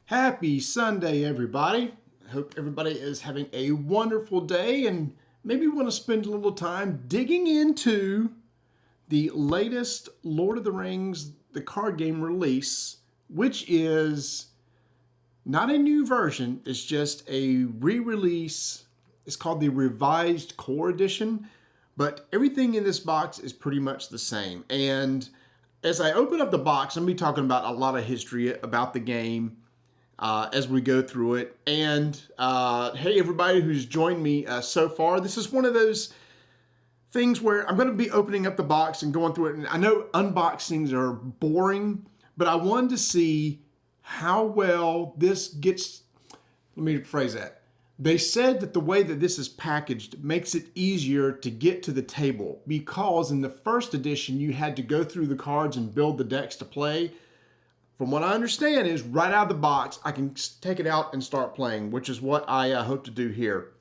Happy Sunday, everybody. I hope everybody is having a wonderful day and maybe want to spend a little time digging into the latest Lord of the Rings, the card game release, which is not a new version, it's just a re-release. It's called the Revised Core Edition, but everything in this box is pretty much the same. And as I open up the box, I'm going to be talking about a lot of history about the game as we go through it. And hey, everybody who's joined me so far, this is one of those things where I'm going to be opening up the box and going through it. And I know unboxings are boring, but I wanted to see how well this gets. Let me phrase that. They said that the way that this is packaged makes it easier to get to the table, because in the first edition you had to go through the cards and build the decks to play. From what I understand is right out of the box, I can take it out and start playing, which is what I hope to do here.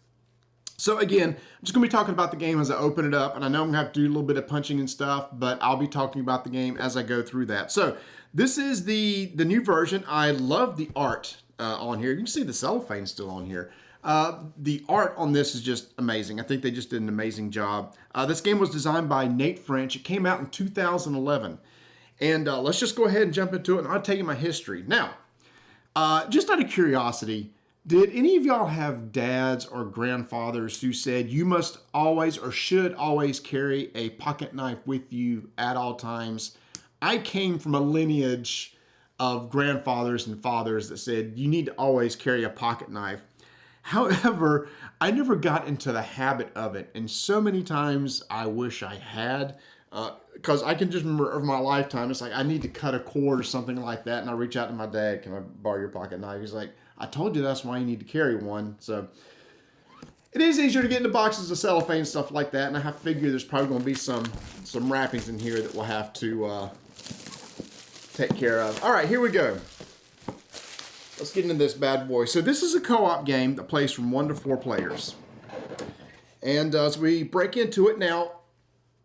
So again, I'm just going to be talking about the game as I open it up, and I know I'm going to have to do a little bit of punching and stuff, but I'll be talking about the game as I go through that. So this is the new version. I love the art on here. You can see the cellophane still on here. The art on this is just amazing. I think they just did an amazing job. This game was designed by Nate French. It came out in 2011. And let's just go ahead and jump into it, and I'll tell you my history. Now, just out of curiosity, did any of y'all have dads or grandfathers who said you must always or should always carry a pocket knife with you at all times? I came from a lineage of grandfathers and fathers that said you need to always carry a pocket knife. However, I never got into the habit of it, and so many times I wish I had. Because I can just remember of my lifetime, it's like I need to cut a cord or something like that, and I reach out to my dad, can I borrow your pocket knife? He's like, I told you that's why you need to carry one. So it is easier to get into boxes of cellophane and stuff like that, and I figure there's probably going to be some wrappings in here that we'll have to take care of. All right, here we go. Let's get into this bad boy. So this is a co-op game that plays from 1 to 4 players. And as we break into it now,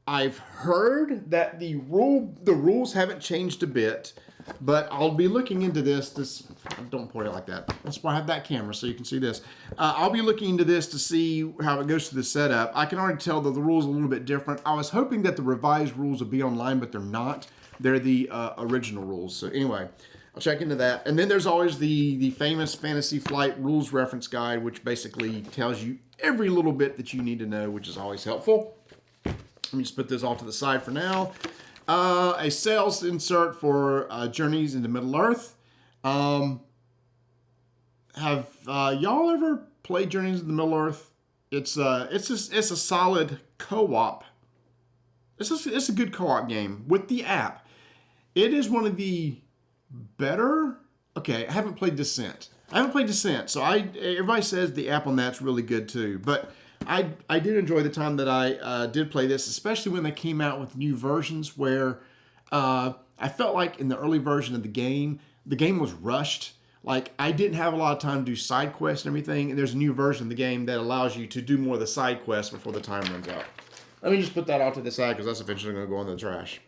I've heard that the rules haven't changed a bit, but I'll be looking into this. Don't point it like that. That's why I have that camera, so you can see this. I'll be looking into this to see how it goes to the setup. I can already tell that the rules are a little bit different. I was hoping that the revised rules would be online, but they're not. They're the original rules. So anyway, I'll check into that. And then there's always the famous Fantasy Flight Rules Reference Guide, which basically tells you every little bit that you need to know, which is always helpful. Let me just put this off to the side for now. A sales insert for Journeys into Middle-earth. Have y'all ever played Journeys into Middle-earth? It's a solid co-op. It's a good co-op game with the app. It is one of the better. Okay, I haven't played Descent. So everybody says the app on that's really good too, but I did enjoy the time that I did play this, especially when they came out with new versions where I felt like in the early version of the game was rushed. Like, I didn't have a lot of time to do side quests and everything, and there's a new version of the game that allows you to do more of the side quests before the time runs out. Let me just put that off to the side because that's eventually going to go in the trash.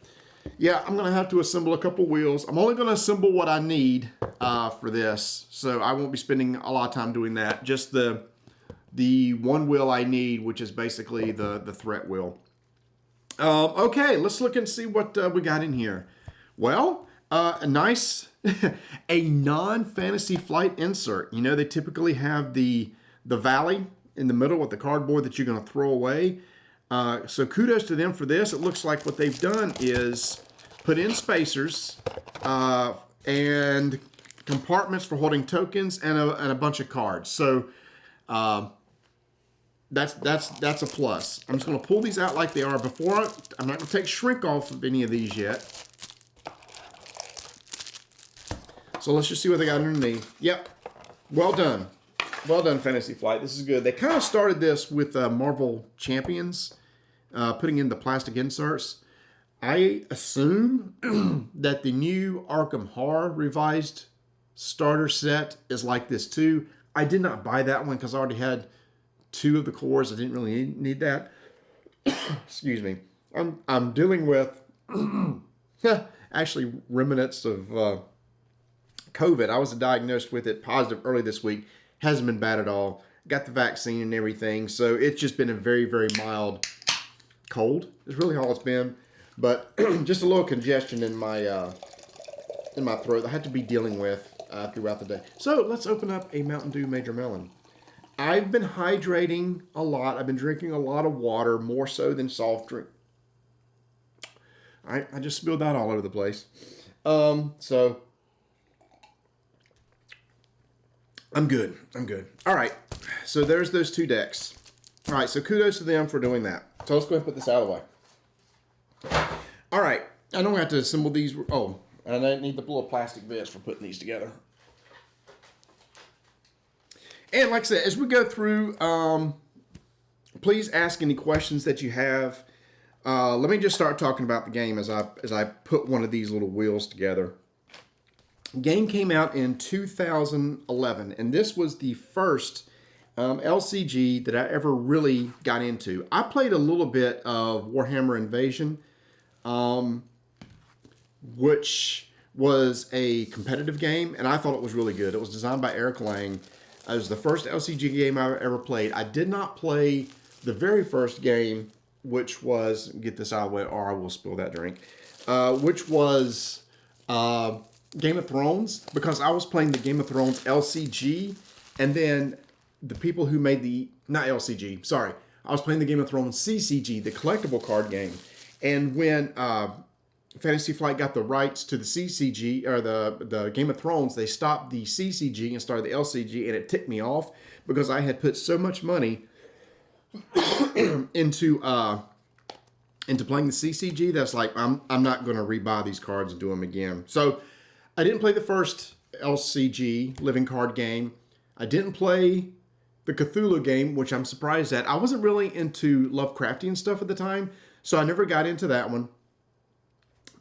Yeah, I'm going to have to assemble a couple wheels. I'm only going to assemble what I need for this, so I won't be spending a lot of time doing that. Just the one wheel I need, which is basically the threat wheel. Okay, let's look and see what we got in here. Well, a nice, a non-Fantasy Flight insert. You know, they typically have the valley in the middle with the cardboard that you're going to throw away. So kudos to them for this. It looks like what they've done is put in spacers and compartments for holding tokens and a bunch of cards. So that's a plus. I'm just going to pull these out like they are. I'm not going to take shrink off of any of these yet. So let's just see what they got underneath. Yep. Well done. Well done, Fantasy Flight. This is good. They kind of started this with Marvel Champions, putting in the plastic inserts. I assume that the new Arkham Horror revised starter set is like this too. I did not buy that one because I already had 2 of the cores. I didn't really need that. Excuse me. I'm dealing with actually remnants of COVID. I was diagnosed with it positive early this week. Hasn't been bad at all. Got the vaccine and everything. So it's just been a very, very mild cold. It's really all it's been. But just a little congestion in my throat I had to be dealing with throughout the day. So let's open up a Mountain Dew Major Melon. I've been hydrating a lot. I've been drinking a lot of water, more so than soft drink. I just spilled that all over the place. So I'm good. All right. So there's those two decks. All right. So kudos to them for doing that. So let's go ahead and put this out of the way. All right. I don't have to assemble these. Oh, and I need the little plastic bits for putting these together. And like I said, as we go through, please ask any questions that you have. Let me just start talking about the game as I put one of these little wheels together. The game came out in 2011, and this was the first LCG that I ever really got into. I played a little bit of Warhammer Invasion, which was a competitive game, and I thought it was really good. It was designed by Eric Lang. It was the first LCG game I ever played. I did not play the very first game, which was, get this out of the way or I will spill that drink, which was Game of Thrones, because I was playing the Game of Thrones LCG, and then the people who made the, not LCG, sorry, I was playing the Game of Thrones CCG, the collectible card game, and when Fantasy Flight got the rights to the CCG, or the Game of Thrones, they stopped the CCG and started the LCG, and it ticked me off because I had put so much money into playing the CCG that's like, I'm not going to rebuy these cards and do them again. So I didn't play the first LCG living card game. I didn't play the Cthulhu game, which I'm surprised at. I wasn't really into Lovecraftian stuff at the time, so I never got into that one.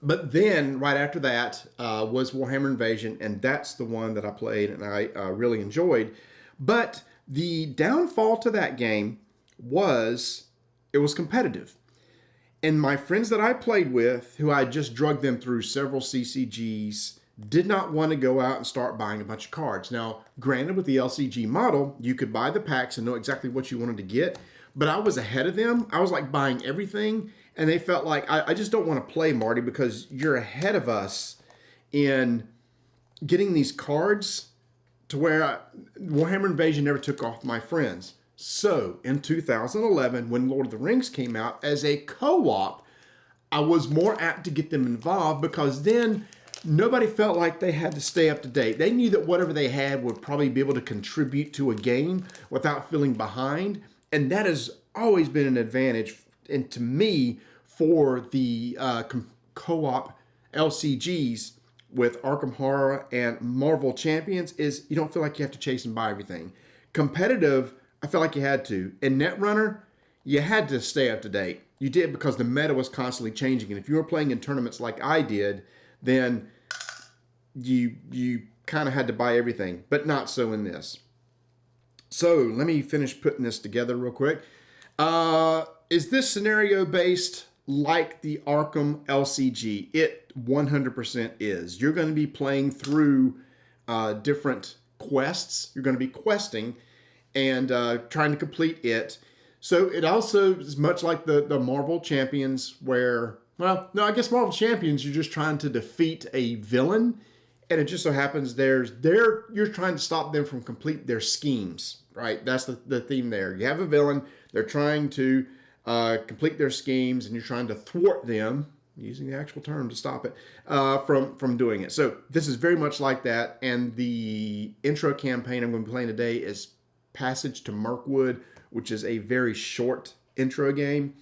But then, right after that, was Warhammer Invasion, and that's the one that I played and I really enjoyed. But the downfall to that game was it was competitive. And my friends that I played with, who I just drugged them through several CCGs, did not want to go out and start buying a bunch of cards. Now, granted, with the LCG model, you could buy the packs and know exactly what you wanted to get, but I was ahead of them. I was like buying everything, and they felt like, I just don't want to play, Marty, because you're ahead of us in getting these cards to where Warhammer Invasion never took off my friends. So, in 2011, when Lord of the Rings came out, as a co-op, I was more apt to get them involved because then nobody felt like they had to stay up to date. They knew that whatever they had would probably be able to contribute to a game without feeling behind. And that has always been an advantage, and to me, for the co-op LCGs with Arkham Horror and Marvel Champions, is you don't feel like you have to chase and buy everything. Competitive, I felt like you had to. In Netrunner, you had to stay up to date. You did, because the meta was constantly changing. And if you were playing in tournaments like I did, then you kind of had to buy everything. But not so in this. So let me finish putting this together real quick. Is this scenario based like the Arkham LCG? It 100% is. You're going to be playing through different quests. You're going to be questing and trying to complete it. So it also is much like the Marvel Champions, where, well, no, I guess Marvel Champions, you're just trying to defeat a villain, and it just so happens you're trying to stop them from complete their schemes, right? That's the theme there. You have a villain, they're trying to complete their schemes, and you're trying to thwart them, using the actual term to stop it, from doing it. So this is very much like that, and the intro campaign I'm going to be playing today is Passage to Mirkwood, which is a very short intro game,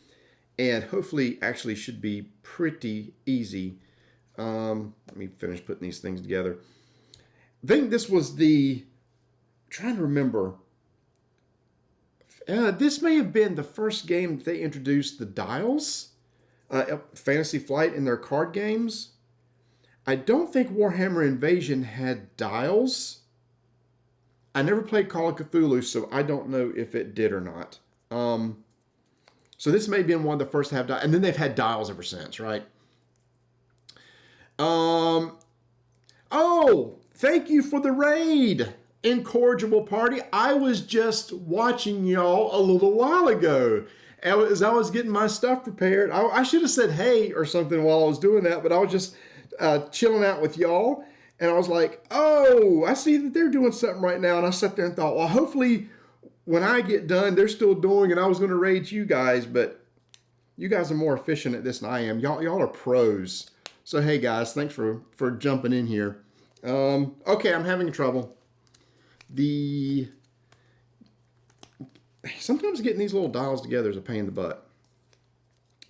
and hopefully actually should be pretty easy. Let me finish putting these things together. I think this was trying to remember, this may have been the first game that they introduced the dials, Fantasy Flight, in their card games. I don't think Warhammer Invasion had dials. I never played Call of Cthulhu, so I don't know if it did or not. So this may have been one of the first to have dials, and then they've had dials ever since, right? Oh, Thank you for the raid, Incorrigible Party. I was just watching y'all a little while ago. As I was getting my stuff prepared, I should have said hey or something while I was doing that, but I was just chilling out with y'all. And I was like, oh, I see that they're doing something right now. And I sat there and thought, well, hopefully when I get done, they're still doing, and I was going to raid you guys, but you guys are more efficient at this than I am. Y'all are pros. So, hey, guys, thanks for jumping in here. Okay, I'm having trouble. Sometimes getting these little dials together is a pain in the butt.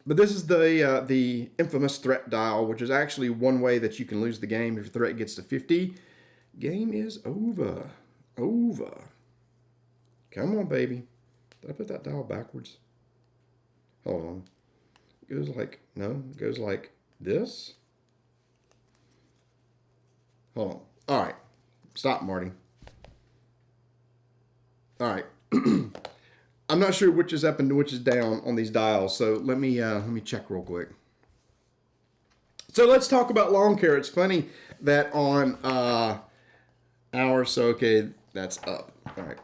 But this is the infamous threat dial, which is actually one way that you can lose the game if your threat gets to 50. Game is over. Over. Come on, baby. Did I put that dial backwards? Hold on. It goes like, no, it goes like this. Hold on. All right. Stop, Marty. All right. I'm not sure which is up and which is down on these dials, so let me check real quick. So let's talk about lawn care. It's funny that on okay, that's up. All right.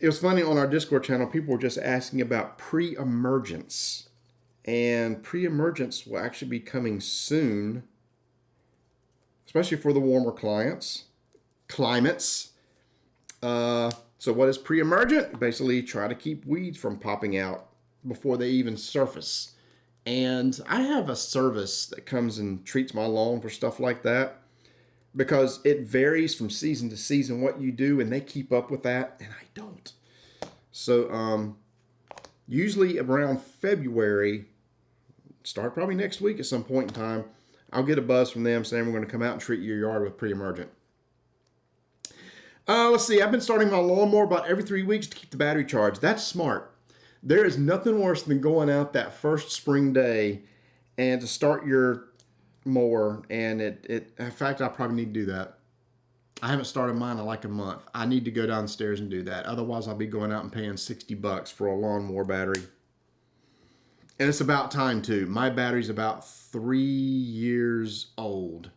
It was funny on our Discord channel, people were just asking about pre-emergence. And pre-emergence will actually be coming soon, especially for the warmer climates. So what is pre-emergent? Basically try to keep weeds from popping out before they even surface. And I have a service that comes and treats my lawn for stuff like that, because it varies from season to season what you do, and they keep up with that, and I don't. So usually around February, start probably next week at some point in time, I'll get a buzz from them saying we're going to come out and treat your yard with pre-emergent. Let's see. I've been starting my lawnmower about every 3 weeks to keep the battery charged. That's smart. There is nothing worse than going out that first spring day and to start your mower, and in fact, I probably need to do that. I haven't started mine in like a month. I need to go downstairs and do that. Otherwise, I'll be going out and paying $60 for a lawnmower battery. And it's about time too. My battery's about 3 years old.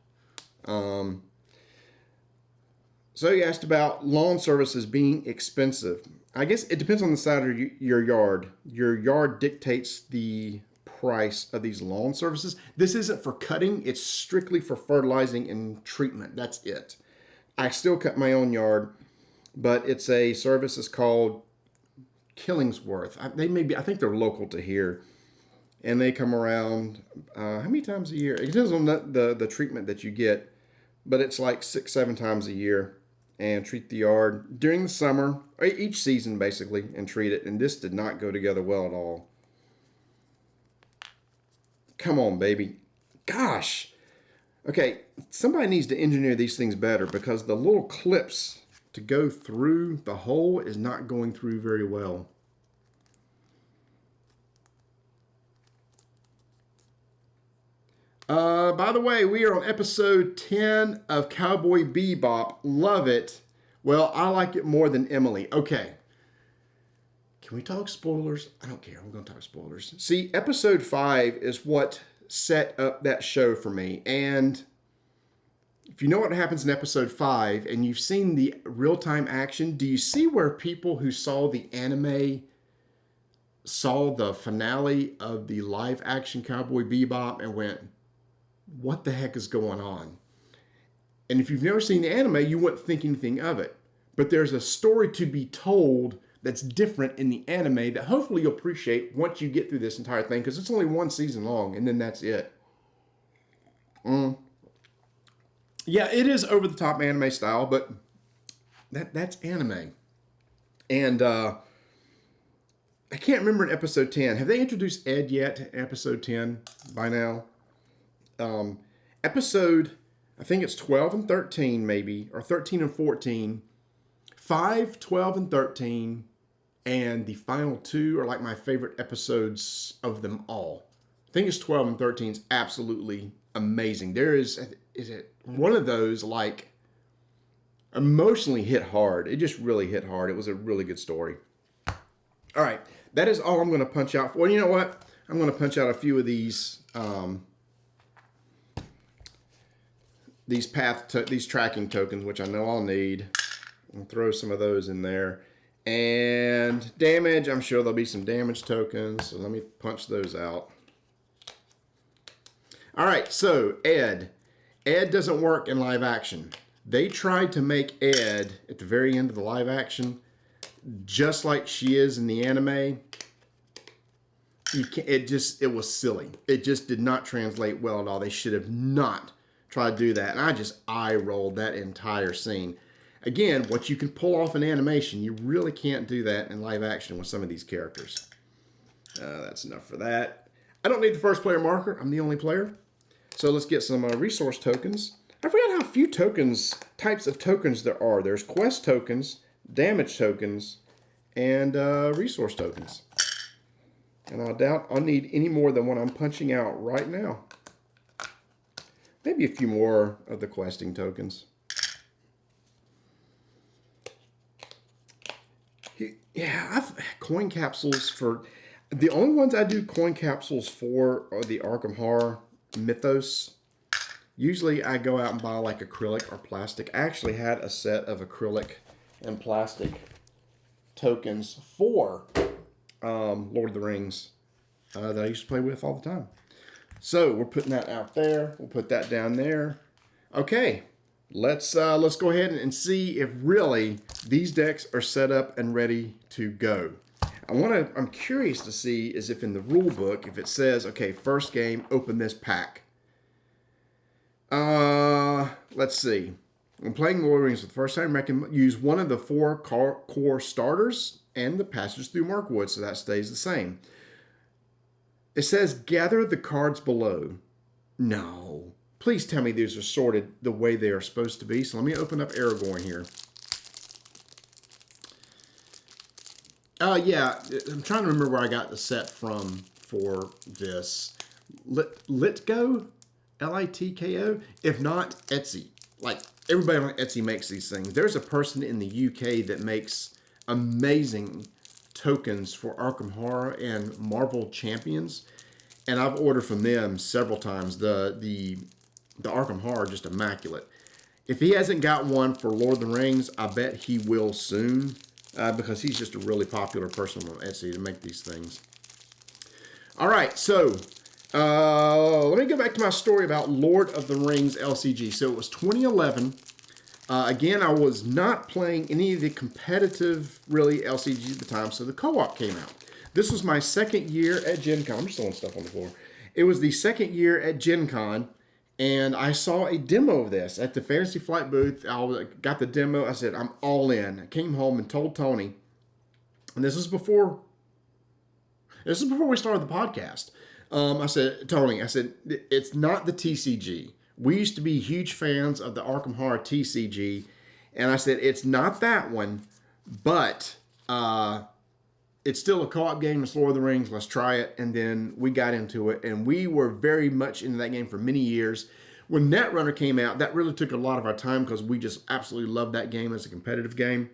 So you asked about lawn services being expensive. I guess it depends on the side of your yard. Your yard dictates the price of these lawn services. This isn't for cutting. It's strictly for fertilizing and treatment. That's it. I still cut my own yard, but it's a service that's called Killingsworth. I think they're local to here. And they come around, how many times a year? It depends on the treatment that you get, but it's like 6-7 times a year. And treat the yard during the summer, or each season basically, and treat it. And this did not go together well at all. Come on, baby. Gosh. Okay, somebody needs to engineer these things better, because the little clips to go through the hole is not going through very well. By the way, we are on episode 10 of Cowboy Bebop. Love it. Well, I like it more than Emily. Okay. Can we talk spoilers? I don't care. I'm going to talk spoilers. See, episode 5 is what set up that show for me. And if you know what happens in episode 5 and you've seen the real-time action, do you see where people who saw the anime saw the finale of the live-action Cowboy Bebop and went, what the heck is going on? And if you've never seen the anime, you wouldn't think anything of it. But there's a story to be told that's different in the anime that hopefully you'll appreciate once you get through this entire thing, because it's only one season long, and then that's it. Yeah, it is over-the-top anime style, but that's anime. And I can't remember in episode 10. Have they introduced Ed yet in episode 10 by now? Episode, I think it's 12 and 13 maybe, or 13 and 14. 5, 12, and 13, and the final 2 are like my favorite episodes of them all. I think it's 12 and 13 is absolutely amazing. There is it one of those like emotionally hit hard. It just really hit hard. It was a really good story. All right, that is all I'm going to punch out. Well, you know what? I'm going to punch out a few of these these these tracking tokens, which I know I'll need. I'll throw some of those in there. And damage, I'm sure there'll be some damage tokens. So let me punch those out. All right, so Ed. Ed doesn't work in live action. They tried to make Ed at the very end of the live action just like she is in the anime. It was silly. It just did not translate well at all. They should have not tried to do that. And I just eye rolled that entire scene. Again, what you can pull off in animation, you really can't do that in live action with some of these characters. That's enough for that. I don't need the first player marker. I'm the only player. So let's get some resource tokens. I forgot how few types of tokens there are. There's quest tokens, damage tokens, and resource tokens. And I doubt I'll need any more than what I'm punching out right now. Maybe a few more of the questing tokens. Yeah, I've coin capsules for... The only ones I do coin capsules for are the Arkham Horror Mythos. Usually I go out and buy like acrylic or plastic. I actually had a set of acrylic and plastic tokens for Lord of the Rings that I used to play with all the time. So we're putting that out there. We'll put that down there. Okay, let's go ahead and see if really these decks are set up and ready to go. I'm curious to see is if in the rule book, if it says, okay, first game, open this pack. Let's see. When playing Lord of the Rings for the first time, I can use one of the 4 core starters and the Passage Through Mirkwood, so that stays the same. It says gather the cards below. No. Please tell me these are sorted the way they are supposed to be. So let me open up Aragorn here. Yeah, I'm trying to remember where I got the set from for this. Litgo? Litko? If not, Etsy. Like, everybody on Etsy makes these things. There's a person in the UK that makes amazing tokens for Arkham Horror and Marvel Champions. And I've ordered from them several times. The Arkham Horror, just immaculate. If he hasn't got one for Lord of the Rings, I bet he will soon. Because he's just a really popular person on Etsy to make these things. All right, so let me go back to my story about Lord of the Rings LCG. So it was 2011. Again, I was not playing any of the competitive, really, LCGs at the time, so the co-op came out. This was my second year at Gen Con. I'm just throwing stuff on the floor. It was the second year at Gen Con, and I saw a demo of this at the Fantasy Flight booth. I got the demo. I said, I'm all in. I came home and told Tony, and this is before we started the podcast. I said, Tony, it's not the TCG. We used to be huge fans of the Arkham Horror TCG, and I said, it's not that one, but it's still a co-op game. It's Lord of the Rings. Let's try it. And then we got into it, and we were very much into that game for many years. When Netrunner came out, that really took a lot of our time because we just absolutely loved that game as a competitive game.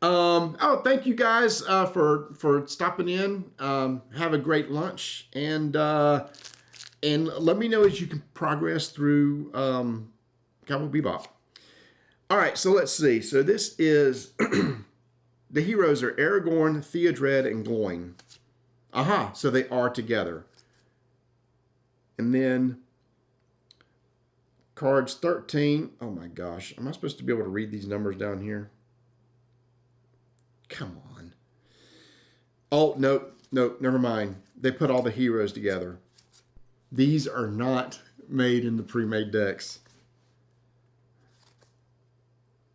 Thank you guys for stopping in. Have a great lunch, and let me know as you can progress through Cowboy Bebop. All right, so let's see. So this is the heroes are Aragorn, Theodred, and Gloin. Aha, so they are together. And then cards 13. Oh my gosh, am I supposed to be able to read these numbers down here? Come on. Oh, nope, never mind. They put all the heroes together. These are not made in the pre-made decks.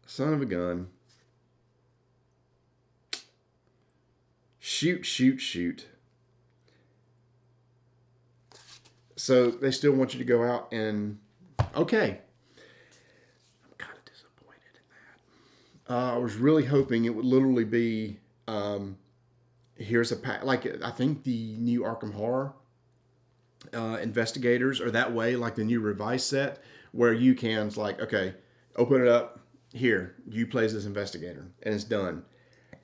Son of a gun. Shoot. So they still want you to go out and... Okay. I'm kind of disappointed in that. I was really hoping it would literally be... here's a pack. Like, I think the new Arkham Horror investigators are that way, like the new revised set, where you can, it's like, okay, open it up. Here, you play as this investigator, and it's done.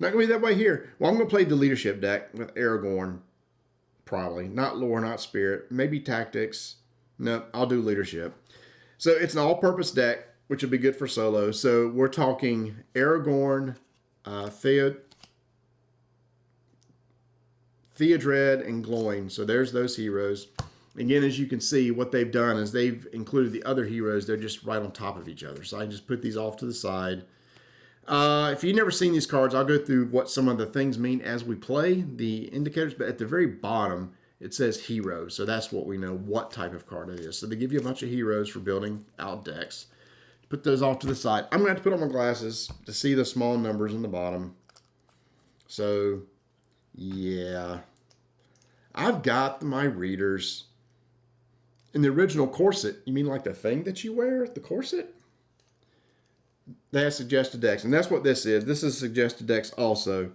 Not going to be that way here. Well, I'm going to play the leadership deck with Aragorn, probably. Not lore, not spirit. Maybe tactics. No, I'll do leadership. So it's an all-purpose deck, which would be good for solo. So we're talking Aragorn, Theodred, and Gloin. So there's those heroes. Again, as you can see, what they've done is they've included the other heroes. They're just right on top of each other. So I just put these off to the side. If you've never seen these cards, I'll go through what some of the things mean as we play, the indicators. But at the very bottom, it says hero. So that's what we know what type of card it is. So they give you a bunch of heroes for building out decks. Put those off to the side. I'm going to have to put on my glasses to see the small numbers in the bottom. So, yeah. I've got my readers. In the original corset, you mean like the thing that you wear, the corset? They have suggested decks, and that's what this is. This is suggested decks also.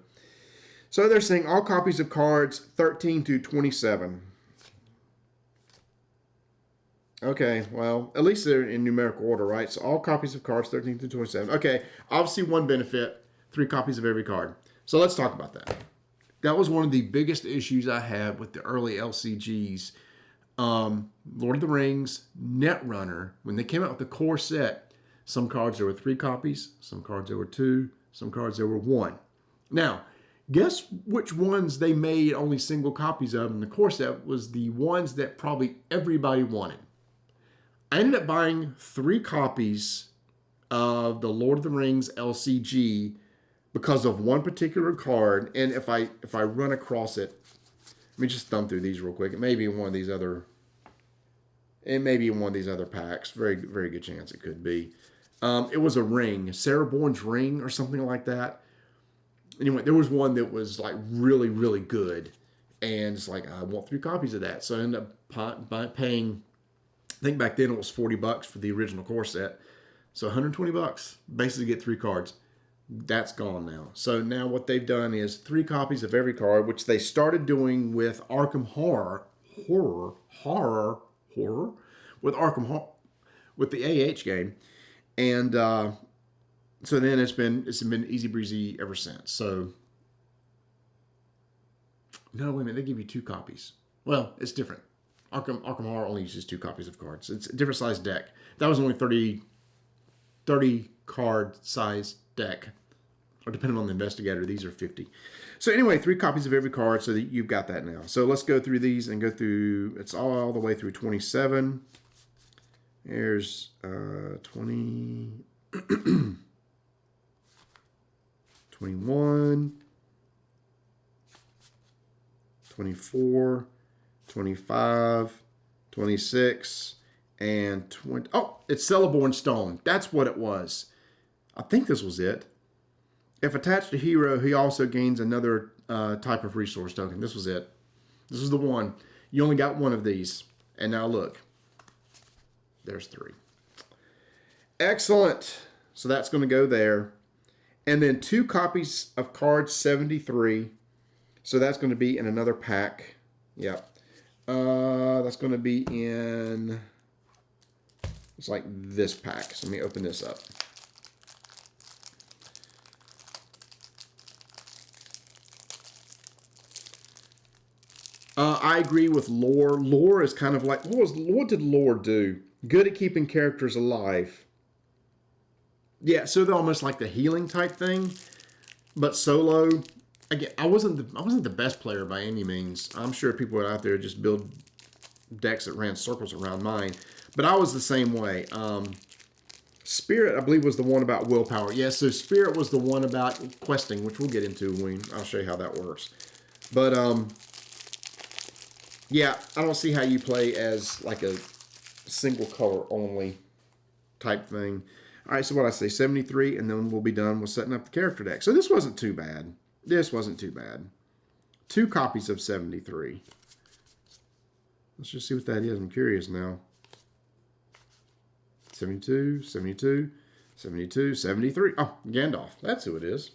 So they're saying all copies of cards 13 to 27. Okay, well, at least they're in numerical order, right? So all copies of cards 13 to 27. Okay, obviously one benefit, 3 copies of every card. So let's talk about that. That was one of the biggest issues I had with the early LCGs. Lord of the Rings, Netrunner, when they came out with the core set, some cards there were 3 copies, some cards there were 2, some cards there were 1. Now, guess which ones they made only single copies of in the core set was the ones that probably everybody wanted. I ended up buying 3 copies of the Lord of the Rings LCG because of one particular card, and if I run across it, let me just thumb through these real quick. It may be in one of these other packs. Very, very good chance it could be. It was a ring, Cereborn's ring or something like that. Anyway, there was one that was like really, really good, and it's like I want 3 copies of that. So I ended up paying. I think back then it was $40 for the original core set, so $120 basically get 3 cards. That's gone now. So now what they've done is 3 copies of every card, which they started doing with Arkham Horror, with Arkham Horror, with the AH game, and so then it's been easy breezy ever since. So no, wait a minute, they give you 2 copies. Well, it's different. Arkham Horror only uses 2 copies of cards. It's a different size deck. That was only 30 card size deck. Or depending on the investigator, these are 50. So anyway, 3 copies of every card so that you've got that now. So let's go through these and go through, it's all the way through 27. There's 20, 21, 24, 25, 26, and 20. Oh, it's Celeborn Stone. That's what it was. I think this was it. If attached to hero, he also gains another type of resource token. This was it. This was the one. You only got 1 of these. And now look. There's 3. Excellent. So that's going to go there. And then 2 copies of card 73. So that's going to be in another pack. Yep. That's going to be in, it's like this pack. So let me open this up. I agree with lore. Lore is kind of like, what did lore do? Good at keeping characters alive. Yeah, so they're almost like the healing type thing. But solo, again, I wasn't the best player by any means. I'm sure people out there just build decks that ran circles around mine. But I was the same way. Spirit, I believe, was the one about willpower. Yeah, so Spirit was the one about questing, which we'll get into I'll show you how that works. But, yeah, I don't see how you play as like a single color only type thing. All right, so what I say, 73, and then we'll be done with setting up the character deck. So this wasn't too bad. This wasn't too bad. 2 copies of 73. Let's just see what that is. I'm curious now. 72, 72, 72, 73. Oh, Gandalf. That's who it is.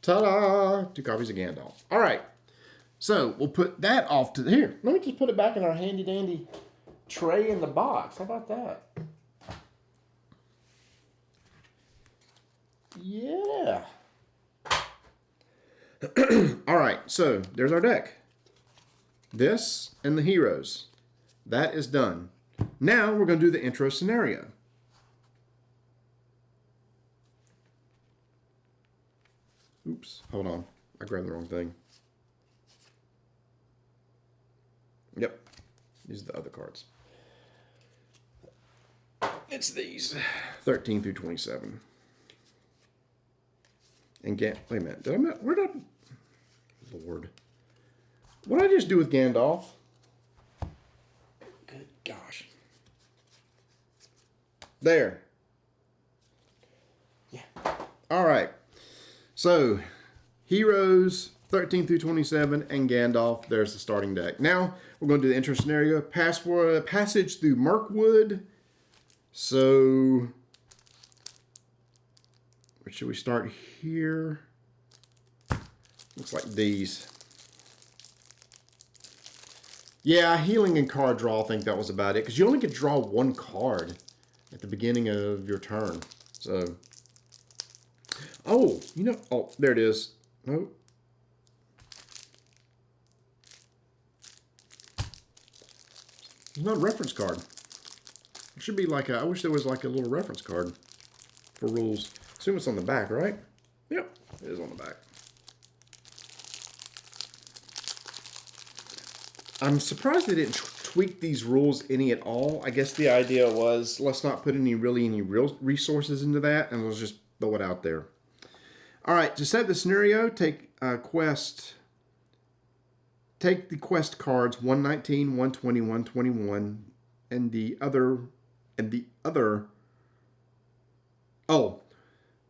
Ta-da! 2 copies of Gandalf. All right. So we'll put that off to here. Let me just put it back in our handy dandy tray in the box. How about that? Yeah. All right. So there's our deck. This and the heroes. That is done. Now we're going to do the intro scenario. Oops, hold on. I grabbed the wrong thing. Yep, these are the other cards. It's these, 13 through 27. And wait a minute, Lord. What did I just do with Gandalf? Good gosh. There. Yeah. All right. So, Heroes, 13 through 27, and Gandalf. There's the starting deck. Now, we're going to do the intro scenario. Passage through Mirkwood. So, where should we start here? Looks like these. Yeah, healing and card draw, I think that was about it. Because you only could draw one card at the beginning of your turn. So, oh, you know, oh, there it is. Nope. It's not a reference card. It should be like I wish there was like a little reference card for rules. Assume it's on the back, right? Yep, it is on the back. I'm surprised they didn't tweak these rules any at all. I guess the idea was let's not put any real resources into that, and let's just throw it out there. All right, to set the scenario, take the quest cards 119, 120, 121, and the other. Oh,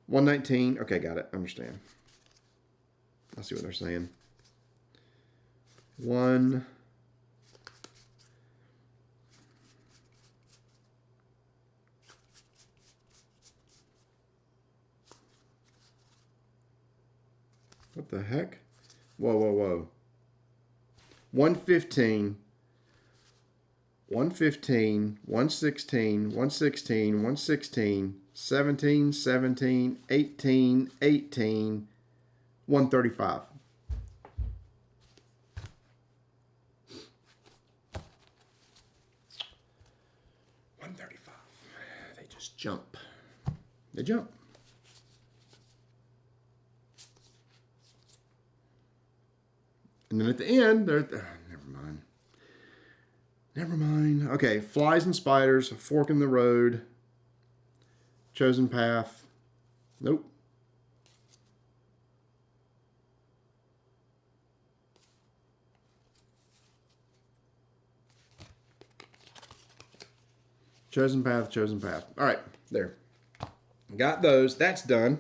119. Okay, got it. Understand. I see what they're saying. One. What the heck? Whoa, whoa, whoa. 115. 115, 116, 116, 116, 17, 17, 18, 18, 135. They just jump. They jump. And then at the end, they're never mind. Okay, flies and spiders, a fork in the road, chosen path. Nope. Chosen path, chosen path. All right, there. Got those. That's done.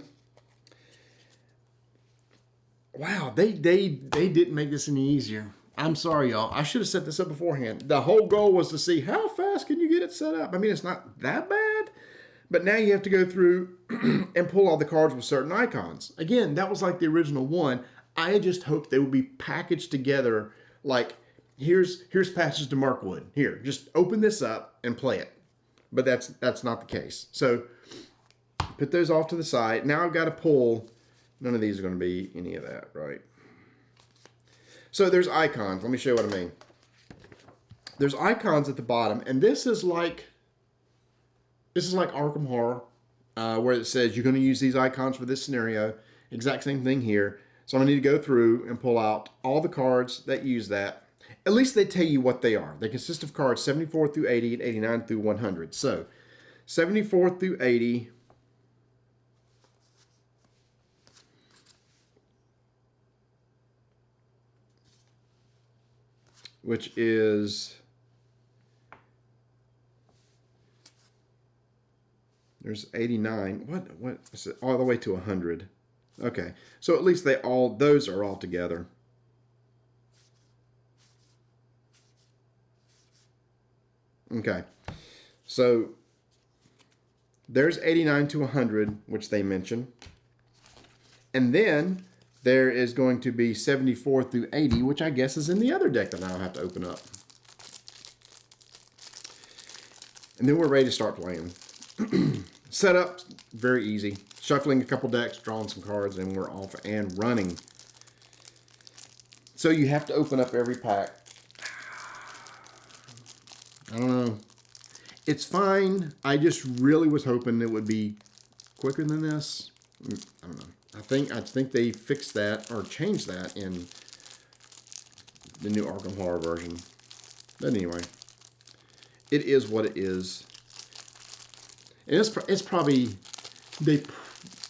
Wow, they didn't make this any easier. I'm sorry, y'all. I should have set this up beforehand. The whole goal was to see how fast can you get it set up. I mean, it's not that bad, but now you have to go through and pull all the cards with certain icons. Again, that was like the original one. I just hoped they would be packaged together. Like, here's Passage to Mirkwood. Here, just open this up and play it. But that's not the case. So put those off to the side. Now I've got to pull. None of these are going to be any of that, right? So there's icons. Let me show you what I mean. There's icons at the bottom, and this is like Arkham Horror, where it says you're going to use these icons for this scenario. Exact same thing here. So I'm going to need to go through and pull out all the cards that use that. At least they tell you what they are. They consist of cards 74 through 80 and 89 through 100. So 74 through 80. Which is, there's 89. What is it? All the way to 100. Okay, so at least those are all together. Okay, so there's 89 to 100, which they mention. And then there is going to be 74 through 80, which I guess is in the other deck that I'll have to open up. And then we're ready to start playing. Setup, very easy. Shuffling a couple decks, drawing some cards, and we're off and running. So you have to open up every pack. I don't know. It's fine. I just really was hoping it would be quicker than this. I don't know. I think they fixed that or changed that in the new Arkham Horror version. But anyway, it is what it is. And it's probably,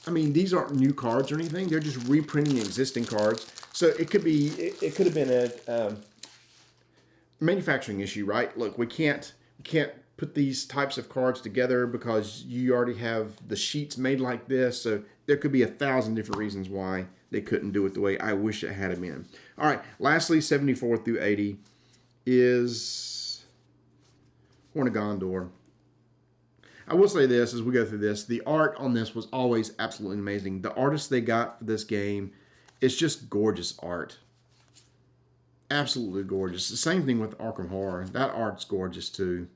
I mean, these aren't new cards or anything. They're just reprinting existing cards. So it could have been a manufacturing issue, right? Look, we can't put these types of cards together because you already have the sheets made like this. So there could be 1,000 different reasons why they couldn't do it the way I wish it had been. All right, lastly, 74 through 80 is Horn of Gondor. I will say this as we go through this. The art on this was always absolutely amazing. The artists they got for this game, it's just gorgeous art. Absolutely gorgeous. The same thing with Arkham Horror. That art's gorgeous too.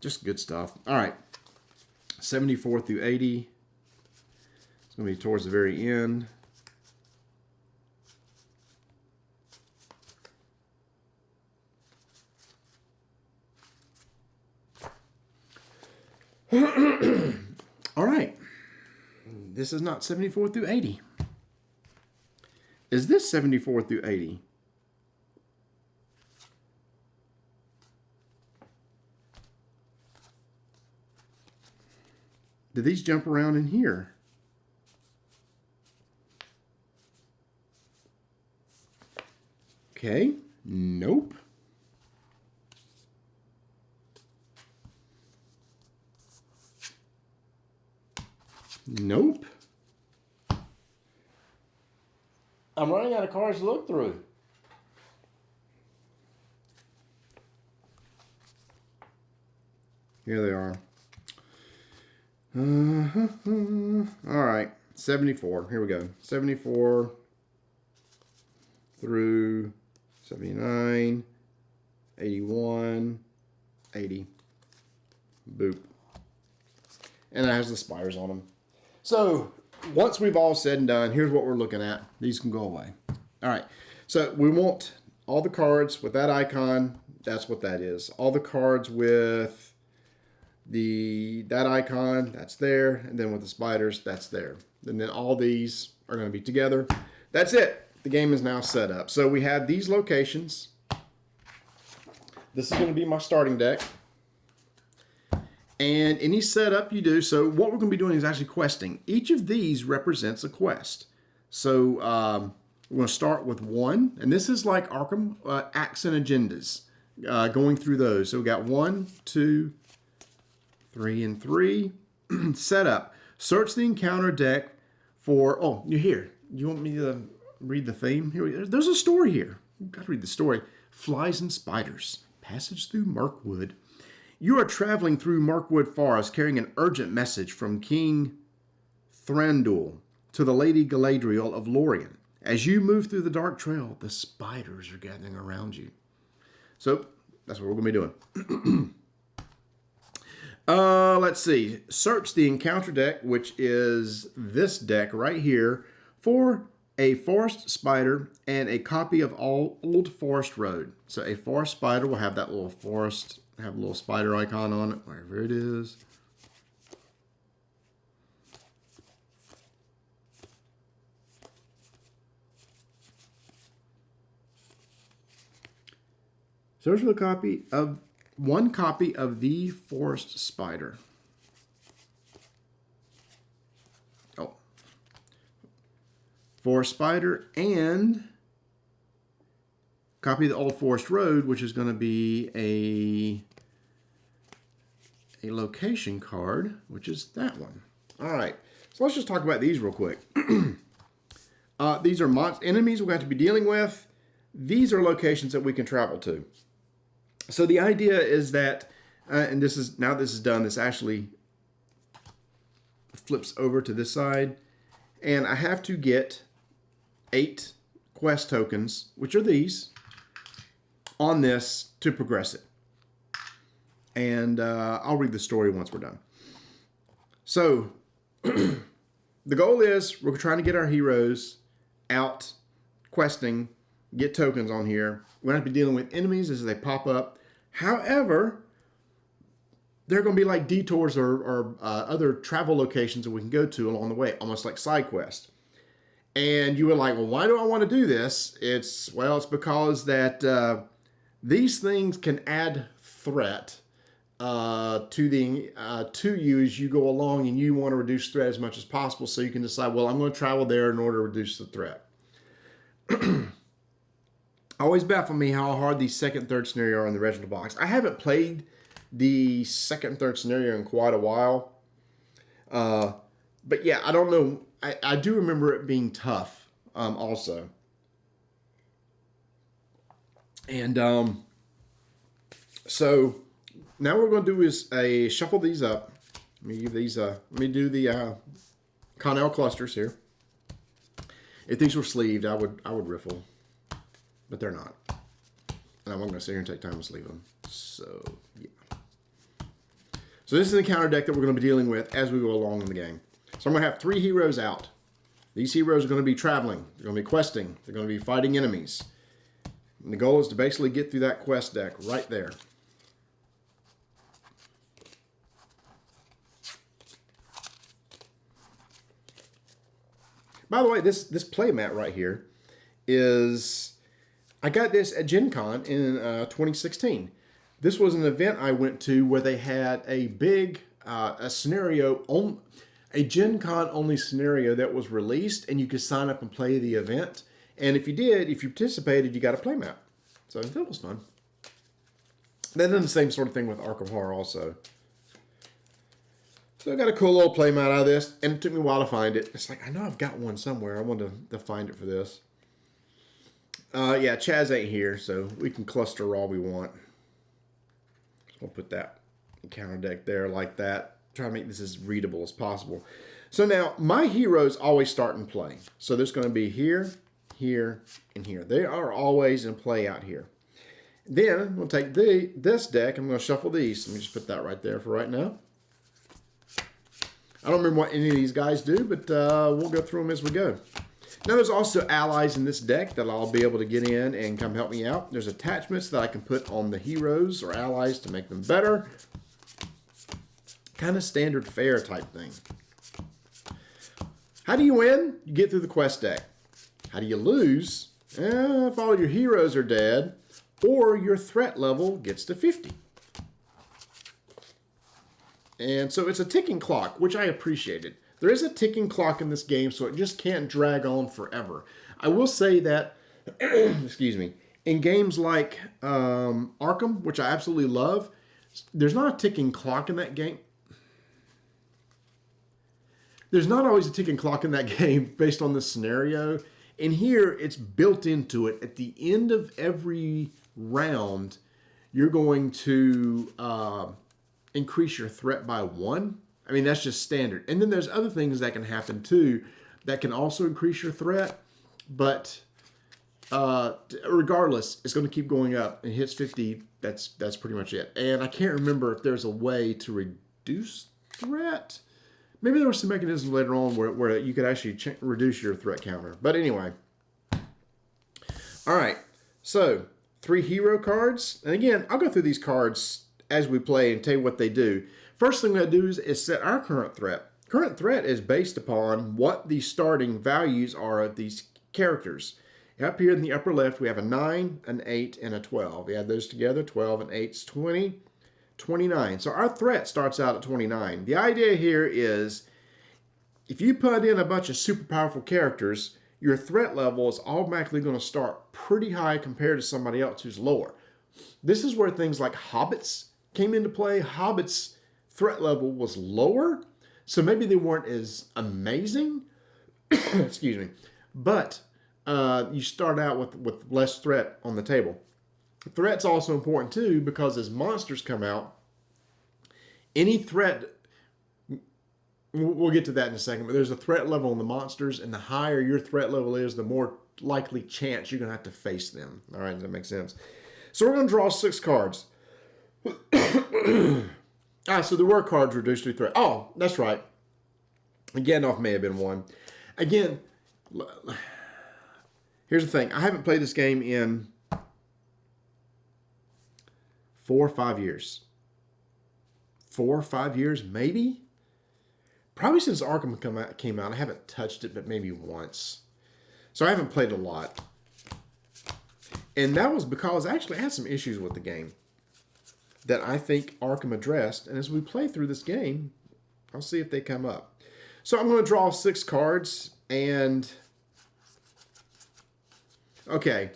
Just good stuff. All right. 74 through 80. It's going to be towards the very end. All right. This is not 74 through 80. Is this 74 through 80? Did these jump around in here? Okay. Nope. Nope. I'm running out of cards to look through. Here they are. All right. 74. Here we go. 74 through 79, 81, 80. Boop. And it has the spiders on them. So once we've all said and done, here's what we're looking at. These can go away. All right. So we want all the cards with that icon. That's what that is. All the cards with that icon, that's there. And then with the spiders, that's there. And then all these are going to be together. That's it. The game is now set up. So we have these locations. This is going to be my starting deck. And any setup you do, so what we're going to be doing is actually questing. Each of these represents a quest. So we're going to start with one, and this is like Arkham Acts and Agendas, going through those. So we got 1, 2, 3, and 3. Setup. Search the encounter deck for, oh, you're here. You want me to read the theme? Here, there's a story here. You've got to read the story. Flies and Spiders. Passage through Mirkwood. You are traveling through Mirkwood Forest carrying an urgent message from King Thranduil to the Lady Galadriel of Lorien. As you move through the dark trail, the spiders are gathering around you. So that's what we're going to be doing. Let's see. Search the encounter deck, which is this deck right here, for a forest spider and a copy of Old Forest Road. So a forest spider will have that little forest, have a little spider icon on it, wherever it is. Search for one copy of the forest spider. Oh. Forest spider and copy of the Old Forest Road, which is going to be a location card, which is that one. All right. So let's just talk about these real quick. These are enemies we're going to be dealing with. These are locations that we can travel to. So the idea is that, and this is done, this actually flips over to this side. And I have to get 8 quest tokens, which are these, on this to progress it. And I'll read the story once we're done. So the goal is we're trying to get our heroes out questing, get tokens on here. We're going to be dealing with enemies as they pop up. However, there are going to be like detours or other travel locations that we can go to along the way, almost like side quests. And you were like, well, why do I want to do this? It's because that these things can add threat to you as you go along, and you want to reduce threat as much as possible. So you can decide, well, I'm going to travel there in order to reduce the threat. Always baffle me how hard the second, third scenario are in the original box. I haven't played the second and third scenario in quite a while. But yeah, I don't know. I do remember it being tough also. And so now what we're going to do is shuffle these up. Let me give these. Let me do the Connell clusters here. If these were sleeved, I would riffle, but they're not. And I'm not going to sit here and take time to sleeve them. So yeah. So this is the encounter deck that we're going to be dealing with as we go along in the game. So I'm going to have 3 heroes out. These heroes are going to be traveling. They're going to be questing. They're going to be fighting enemies. And the goal is to basically get through that quest deck right there. By the way, this playmat right here is... I got this at Gen Con in 2016. This was an event I went to where they had a big a scenario, a Gen Con only scenario that was released, and you could sign up and play the event. And if you participated, you got a playmat. So that was fun. They did the same sort of thing with Ark of Horror also. So I got a cool little playmat out of this, and it took me a while to find it. It's like, I know I've got one somewhere. I wanted to find it for this. Yeah, Chaz ain't here, so we can cluster all we want. We'll put that encounter deck there like that. Try to make this as readable as possible. So now, my heroes always start in play. So there's going to be here, here, and here. They are always in play out here. Then, I'm going to take this deck, I'm going to shuffle these. Let me just put that right there for right now. I don't remember what any of these guys do, but we'll go through them as we go. Now there's also allies in this deck that I'll be able to get in and come help me out. There's attachments that I can put on the heroes or allies to make them better. Kind of standard fare type thing. How do you win? You get through the quest deck. How do you lose? If all your heroes are dead or your threat level gets to 50. And so it's a ticking clock, which I appreciated. There is a ticking clock in this game, so it just can't drag on forever. I will say that, excuse me, in games like Arkham, which I absolutely love, there's not a ticking clock in that game. There's not always a ticking clock in that game based on the scenario. And here, it's built into it. At the end of every round, you're going to increase your threat by 1. I mean, that's just standard. And then there's other things that can happen too that can also increase your threat. But regardless, it's going to keep going up. It hits 50. That's pretty much it. And I can't remember if there's a way to reduce threat. Maybe there was some mechanism later on where you could actually reduce your threat counter. But anyway. All right. So 3 hero cards. And again, I'll go through these cards as we play and tell you what they do. First thing we're going to do is set our current threat. Current threat is based upon what the starting values are of these characters. Up here in the upper left, we have a 9, an 8, and a 12. We add those together, 12 and 8 is 20, 29. So our threat starts out at 29. The idea here is if you put in a bunch of super powerful characters, your threat level is automatically going to start pretty high compared to somebody else who's lower. This is where things like hobbits came into play. Hobbits' threat level was lower, so maybe they weren't as amazing. Excuse me. But you start out with less threat on the table. Threat's also important too because as monsters come out, any threat, we'll get to that in a second, but there's a threat level on the monsters, and the higher your threat level is, the more likely chance you're going to have to face them. All right, does that make sense? So we're going to draw 6 cards. So there were cards reduced to threat. Oh, that's right. Gandalf may have been one. Again, here's the thing. I haven't played this game in 4 or 5 years. 4 or 5 years, maybe. Probably since Arkham came out. I haven't touched it, but maybe once. So I haven't played a lot. And that was because actually I had some issues with the game that I think Arkham addressed. And as we play through this game, I'll see if they come up. So I'm going to draw 6 cards. And okay,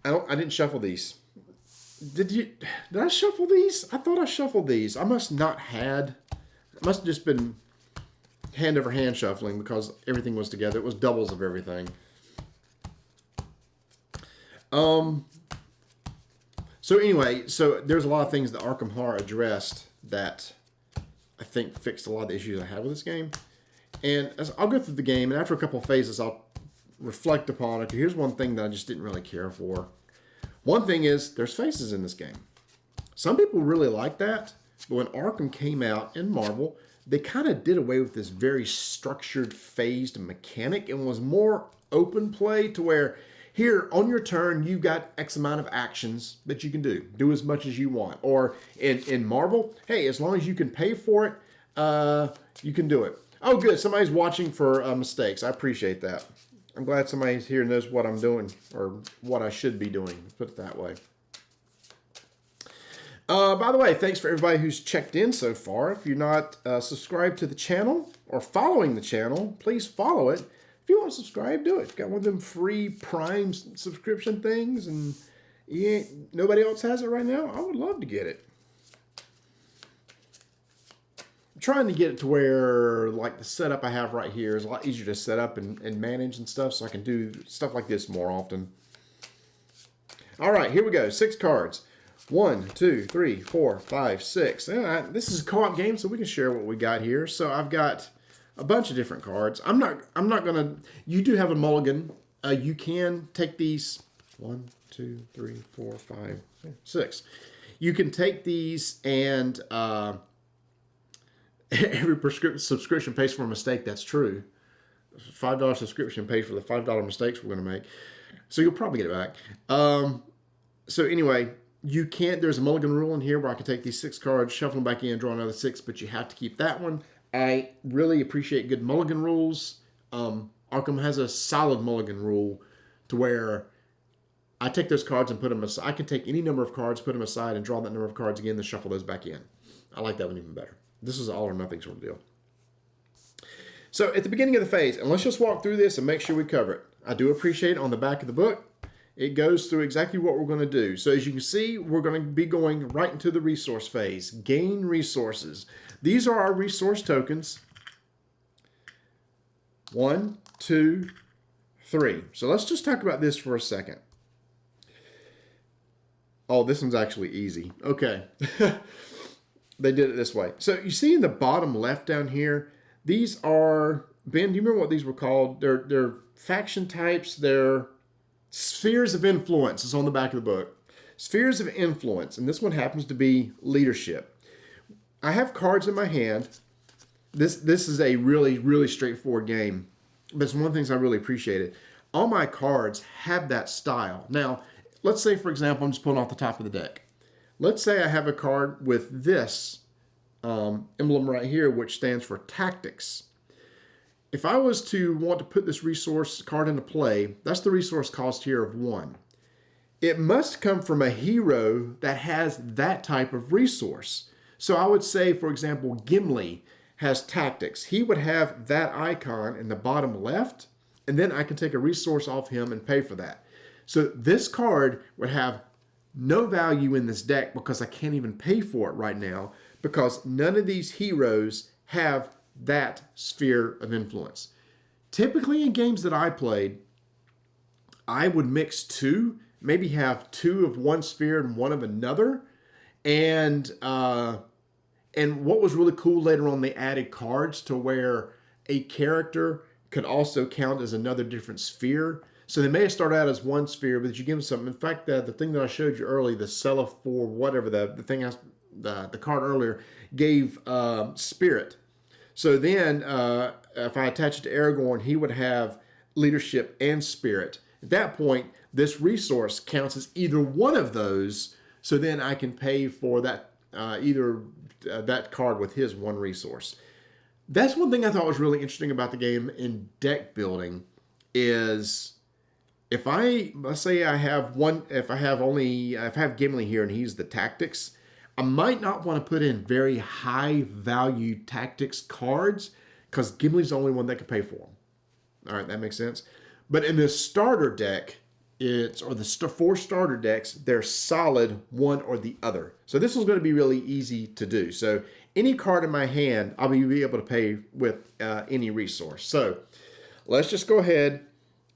I didn't shuffle these. Did I shuffle these? I thought I shuffled these. I must not had. It must have just been hand over hand shuffling because everything was together. It was doubles of everything. So anyway, so there's a lot of things that Arkham Horror addressed that I think fixed a lot of the issues I have with this game. And as I'll go through the game, and after a couple of phases, I'll reflect upon it. Here's one thing that I just didn't really care for. One thing is there's faces in this game. Some people really like that, but when Arkham came out in Marvel, they kind of did away with this very structured, phased mechanic and was more open play to where here on your turn, you've got X amount of actions that you can do. Do as much as you want. Or in Marvel, hey, as long as you can pay for it, you can do it. Oh, good. Somebody's watching for mistakes. I appreciate that. I'm glad somebody here knows what I'm doing or what I should be doing. Put it that way. By the way, thanks for everybody who's checked in so far. If you're not subscribed to the channel or following the channel, please follow it. If you want to subscribe, do it. If you've got one of them free Prime subscription things and nobody else has it right now, I would love to get it. Trying to get it to where like the setup I have right here is a lot easier to set up and manage and stuff, so I can do stuff like this more often. All right, here we go. 6 cards. 1, 2, 3, 4, 5, 6. This is a co-op game, so we can share what we got here. So I've got a bunch of different cards. I'm not gonna. You do have a mulligan. You can take these. 1, 2, 3, 4, 5, 6. You can take these and. Every subscription pays for a mistake. That's true. $5 subscription pays for the $5 mistakes we're going to make. So you'll probably get it back. So anyway, you can't. There's a mulligan rule in here where I can take these 6 cards, shuffle them back in, draw another 6, but you have to keep that one. I really appreciate good mulligan rules. Arkham has a solid mulligan rule to where I take those cards and put them aside. I can take any number of cards, put them aside, and draw that number of cards again, then shuffle those back in. I like that one even better. This is an all or nothing sort of deal. So at the beginning of the phase, and let's just walk through this and make sure we cover it. I do appreciate on the back of the book, it goes through exactly what we're going to do. So as you can see, we're going to be going right into the resource phase. Gain resources. These are our resource tokens. 1, 2, 3. So let's just talk about this for a second. Oh, this one's actually easy. Okay. They did it this way. So you see in the bottom left down here, these are, Ben, do you remember what these were called? They're faction types. They're spheres of influence. It's on the back of the book. Spheres of influence. And this one happens to be leadership. I have cards in my hand. This is a really, really straightforward game. But it's one of the things I really appreciated. All my cards have that style. Now, let's say, for example, I'm just pulling off the top of the deck. Let's say I have a card with this emblem right here, which stands for tactics. If I was to want to put this resource card into play, that's the resource cost here of 1. It must come from a hero that has that type of resource. So I would say, for example, Gimli has tactics. He would have that icon in the bottom left, and then I can take a resource off him and pay for that. So this card would have no value in this deck because I can't even pay for it right now because none of these heroes have that sphere of influence. Typically in games that I played, I would mix 2, maybe have 2 of one sphere and 1 of another. And what was really cool later on, they added cards to where a character could also count as another different sphere. So they may have started out as one sphere, but you give them something. In fact, the thing that I showed you earlier, the Cella 4, whatever, the card earlier, gave spirit. So then if I attach it to Aragorn, he would have leadership and spirit. At that point, this resource counts as either one of those, so then I can pay for that either that card with his one resource. That's one thing I thought was really interesting about the game in deck building is let's say I have if I have Gimli here and he's the tactics, I might not want to put in very high value tactics cards because Gimli's the only one that can pay for them. All right, that makes sense. But in the starter deck, the 4 starter decks, they're solid one or the other. So this is going to be really easy to do. So any card in my hand, I'll be able to pay with any resource. So let's just go ahead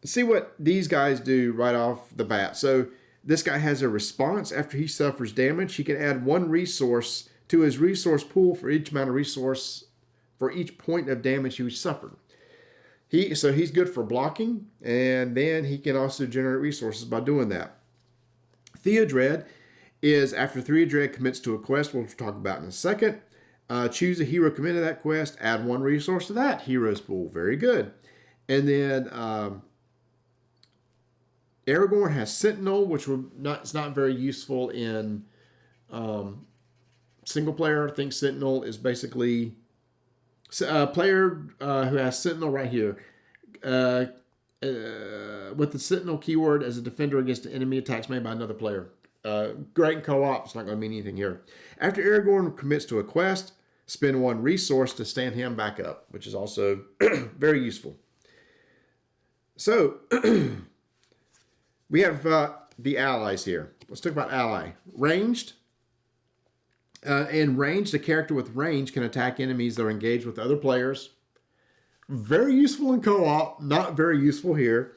and see what these guys do right off the bat. So this guy has a response after he suffers damage. He can add 1 resource to his resource pool for each amount of resource for each point of damage he suffered. So he's good for blocking, and then he can also generate resources by doing that. Theodred is after Theodred commits to a quest, which we'll talk about in a second. Choose a hero committed to that quest, add 1 resource to that hero's pool. Very good. And then Aragorn has Sentinel, which it's not very useful in single player. I think Sentinel is basically a player who has Sentinel right here. With the Sentinel keyword as a defender against an enemy attacks made by another player. Great in co-op. It's not going to mean anything here. After Aragorn commits to a quest, spend 1 resource to stand him back up, which is also very useful. So we have the allies here. Let's talk about ally. Ranged. And ranged, a character with range can attack enemies that are engaged with other players. Very useful in co-op, not very useful here.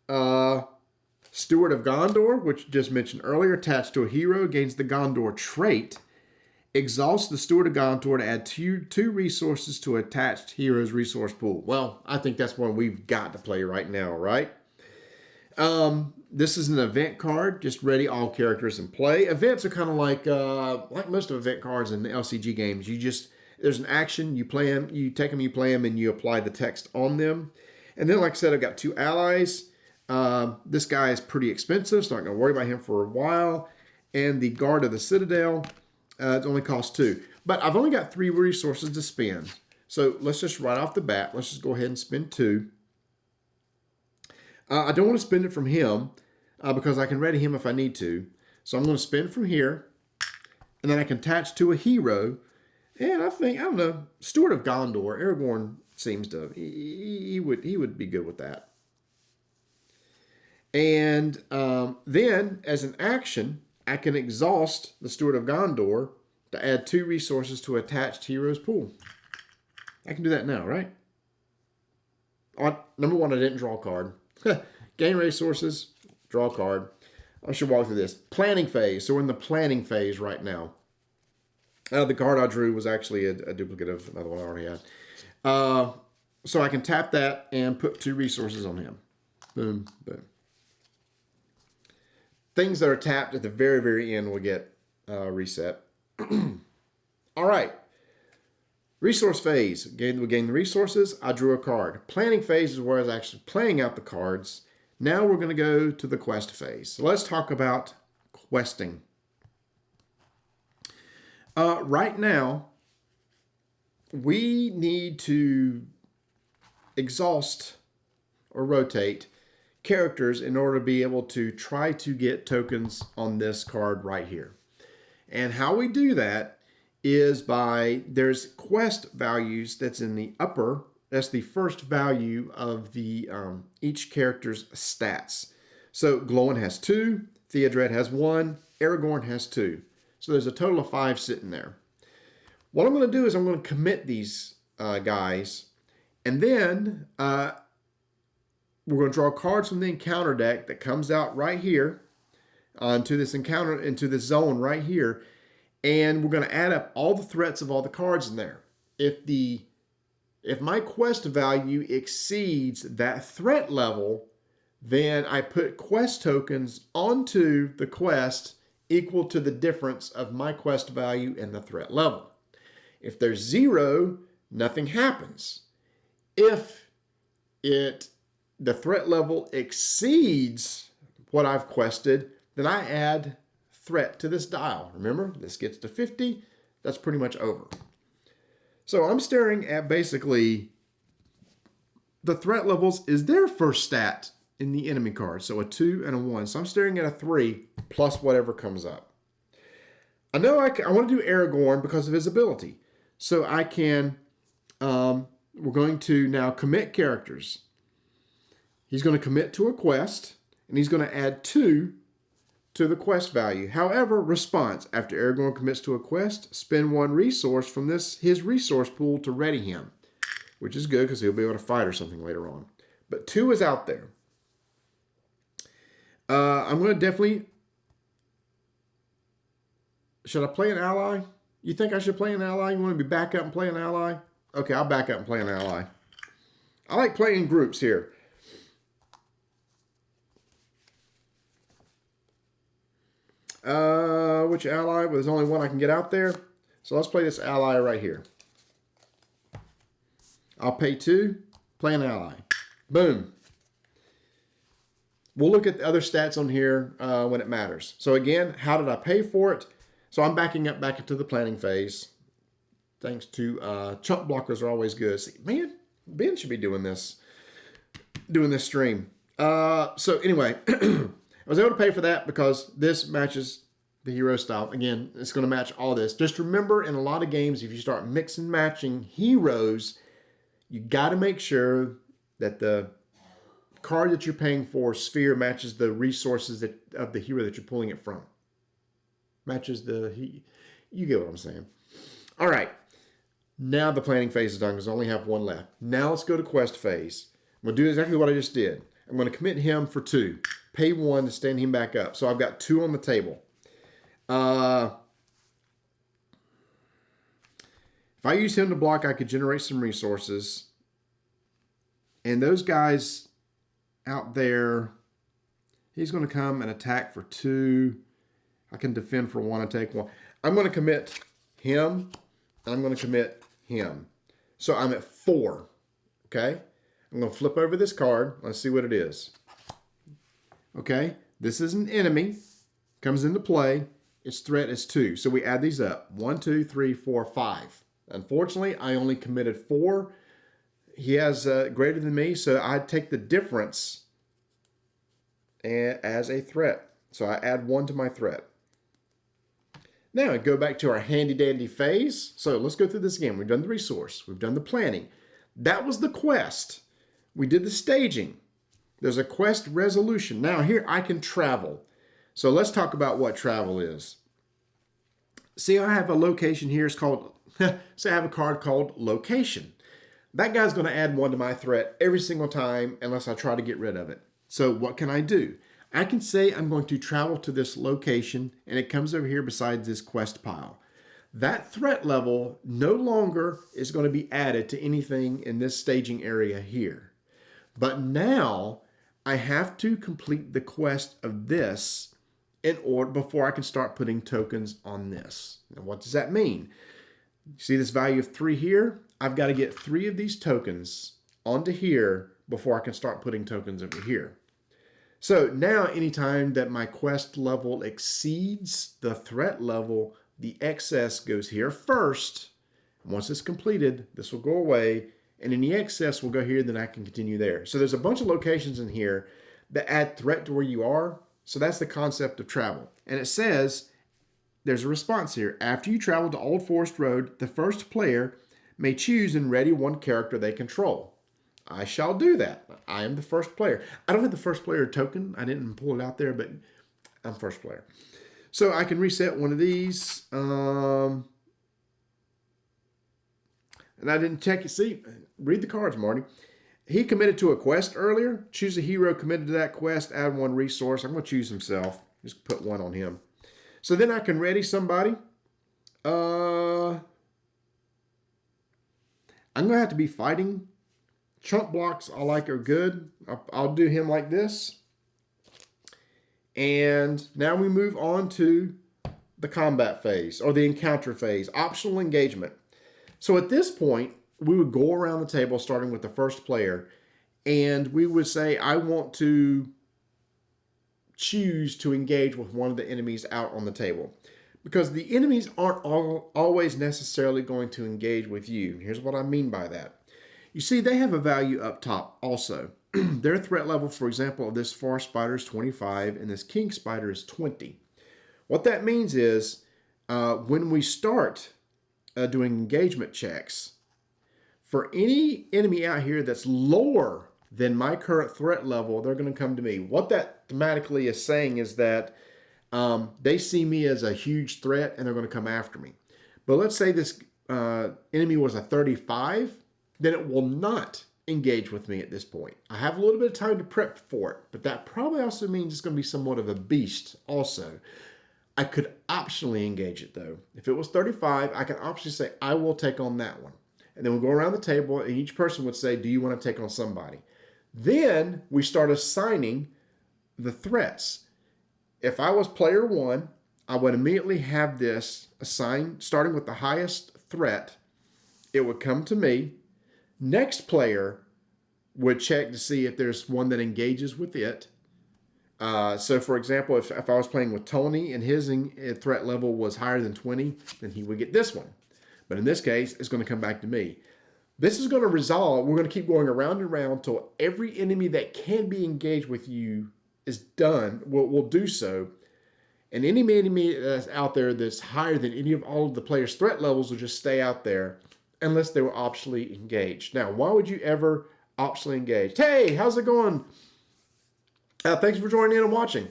Steward of Gondor, which just mentioned earlier, attached to a hero, gains the Gondor trait. Exhausts the Steward of Gondor to add two resources to attached hero's resource pool. Well, I think that's one we've got to play right now, right? This is an event card, just ready all characters in play. Events are kind of like most of event cards in the LCG games. There's an action, you play them, you take them, you play them, and you apply the text on them. And then, like I said, I've got 2 allies. This guy is pretty expensive, so I'm not going to worry about him for a while. And the Guard of the Citadel, it only costs 2. But I've only got 3 resources to spend. So let's just right off the bat, let's just go ahead and spend 2. I don't want to spend it from him because I can ready him if I need to. So I'm going to spend from here. And then I can attach to a hero. And I don't know, Steward of Gondor, Aragorn seems to, he would be good with that. And then, as an action, I can exhaust the Steward of Gondor to add 2 resources to attached hero's pool. I can do that now, right? Number 1, I didn't draw a card. Gain resources, draw a card. I should walk through this. Planning phase. So we're in the planning phase right now. The card I drew was actually a duplicate of another one I already had. So I can tap that and put 2 resources on him. Boom, boom. Things that are tapped at the very, very end will get reset. All right. Resource phase. We gain the resources. I drew a card. Planning phase is where I was actually playing out the cards. Now we're going to go to the quest phase. So let's talk about questing. Right now, we need to exhaust or rotate characters in order to be able to try to get tokens on this card right here. And how we do that is there's quest values that's in the upper. That's the first value of the each character's stats. So Glowin has 2, Theodred has 1, Aragorn has 2. So there's a total of 5 sitting there. What I'm going to do is I'm going to commit these guys, and then we're going to draw cards from the encounter deck that comes out right here into this zone right here, and we're going to add up all the threats of all the cards in there. If my quest value exceeds that threat level, then I put quest tokens onto the quest equal to the difference of my quest value and the threat level. If there's 0, nothing happens. If the threat level exceeds what I've quested, then I add threat to this dial. Remember, this gets to 50, that's pretty much over. So I'm staring at basically the threat levels is their first stat in the enemy card. So a 2 and a 1. So I'm staring at a 3 plus whatever comes up. I know I want to do Aragorn because of his ability. So I can, we're going to now commit characters. He's going to commit to a quest, and he's going to add 2 to the quest value. However, response. After Aragorn commits to a quest, spend 1 resource from his resource pool to ready him, which is good because he'll be able to fight or something later on. But 2 is out there. I'm going to definitely... Should I play an ally? You think I should play an ally? You want to be back up and play an ally? Okay, I'll back up and play an ally. I like playing groups here. Which ally? Well, there's only one I can get out there. So let's play this ally right here. I'll pay 2, play an ally. Boom. We'll look at the other stats on here when it matters. So again, how did I pay for it? So I'm backing up back into the planning phase. Thanks to chump blockers are always good. See, man, Ben should be doing this stream. So anyway, I was able to pay for that because this matches the hero style. Again, it's going to match all this. Just remember, in a lot of games, if you start mixing and matching heroes, you got to make sure that the card that you're paying for, sphere, matches the resources of the hero that you're pulling it from. Matches you get what I'm saying. All right. Now the planning phase is done because I only have 1 left. Now let's go to quest phase. I'm going to do exactly what I just did. I'm going to commit him for 2. Pay 1 to stand him back up. So I've got 2 on the table. If I use him to block, I could generate some resources. And those guys out there, he's going to come and attack for 2. I can defend for 1 and take 1. I'm going to commit him, and I'm going to commit him. So I'm at 4. Okay? I'm going to flip over this card. Let's see what it is. Okay? This is an enemy. Comes into play. Its threat is 2. So we add these up. 1, 2, 3, 4, 5. Unfortunately, I only committed 4. He has greater than me, so I take the difference as a threat. So I add 1 to my threat. Now, go back to our handy-dandy phase. So let's go through this again. We've done the resource. We've done the planning. That was the quest. We did the staging. There's a quest resolution. Now, here I can travel. So let's talk about what travel is. See, I have a location here. It's called, say I have a card called location. That guy's going to add 1 to my threat every single time unless I try to get rid of it. So what can I do? I can say I'm going to travel to this location, and it comes over here beside this quest pile. That threat level no longer is going to be added to anything in this staging area here. But now I have to complete the quest of this in order before I can start putting tokens on this. Now, what does that mean? You see this value of 3 here? I've got to get 3 of these tokens onto here before I can start putting tokens over here. So now anytime that my quest level exceeds the threat level, the excess goes here first. Once it's completed, this will go away, and any excess will go here, then I can continue there. So there's a bunch of locations in here that add threat to where you are. So that's the concept of travel. And it says, there's a response here. After you travel to Old Forest Road, the first player may choose and ready 1 character they control. I shall do that. I am the first player. I don't have the first player token. I didn't pull it out there, but I'm first player. So I can reset one of these. And I didn't check it. See, read the cards, Marty. He committed to a quest earlier. Choose a hero committed to that quest. Add 1 resource. I'm going to choose himself. Just put 1 on him. So then I can ready somebody. I'm going to have to be fighting. Chump blocks I like are good. I'll do him like this. And now we move on to the combat phase or the encounter phase, optional engagement. So at this point, we would go around the table starting with the first player and we would say, I want to choose to engage with one of the enemies out on the table. Because the enemies aren't always necessarily going to engage with you. Here's what I mean by that. You see, they have a value up top also. Their threat level, for example, of this forest spider is 25 and this king spider is 20. What that means is when we start doing engagement checks, for any enemy out here that's lower than my current threat level, they're going to come to me. What that thematically is saying is that they see me as a huge threat and they're going to come after me. But let's say this enemy was a 35, then it will not engage with me at this point. I have a little bit of time to prep for it, but that probably also means it's going to be somewhat of a beast also. I could optionally engage it though. If it was 35, I can optionally say, I will take on that one. And then we'll go around the table and each person would say, do you want to take on somebody? Then we start assigning the threats. If I was player 1, I would immediately have this assigned, starting with the highest threat. It would come to me. Next player would check to see if there's one that engages with it. So for example, if I was playing with Tony and his threat level was higher than 20, then he would get this one. But in this case, it's going to come back to me. This is going to resolve. We're going to keep going around and around until every enemy that can be engaged with you is done. We'll do so. And any enemy that's out there that's higher than any of all of the players' threat levels will just stay out there unless they were optionally engaged. Now, why would you ever optionally engage? Hey, how's it going? Thanks for joining in and watching.